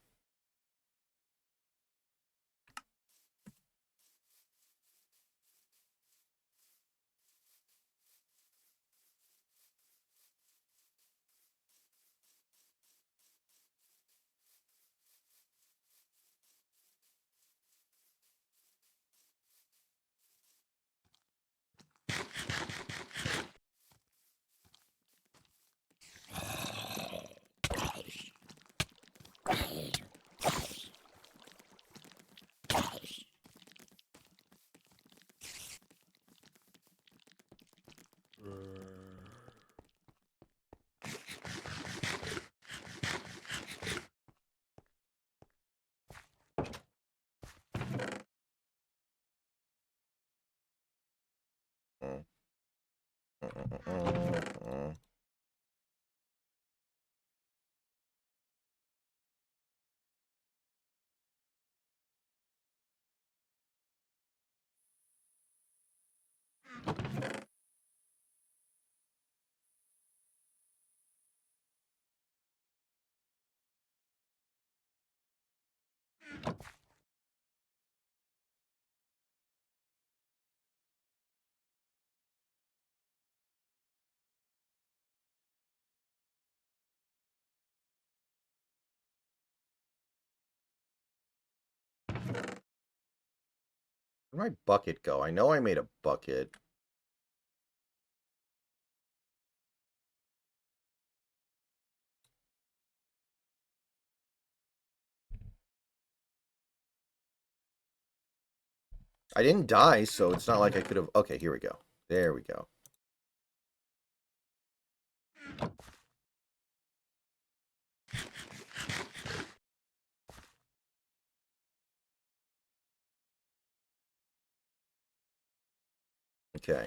Where'd my bucket go? I know I made a bucket. I didn't die, so it's not like I could have... Okay, here we go. There we go. Okay.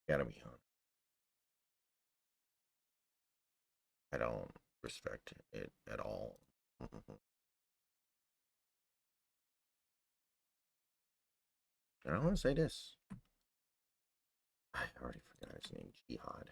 Gotta be on. I don't respect it at all. I don't want to say this. I already forgot his name. Jihad.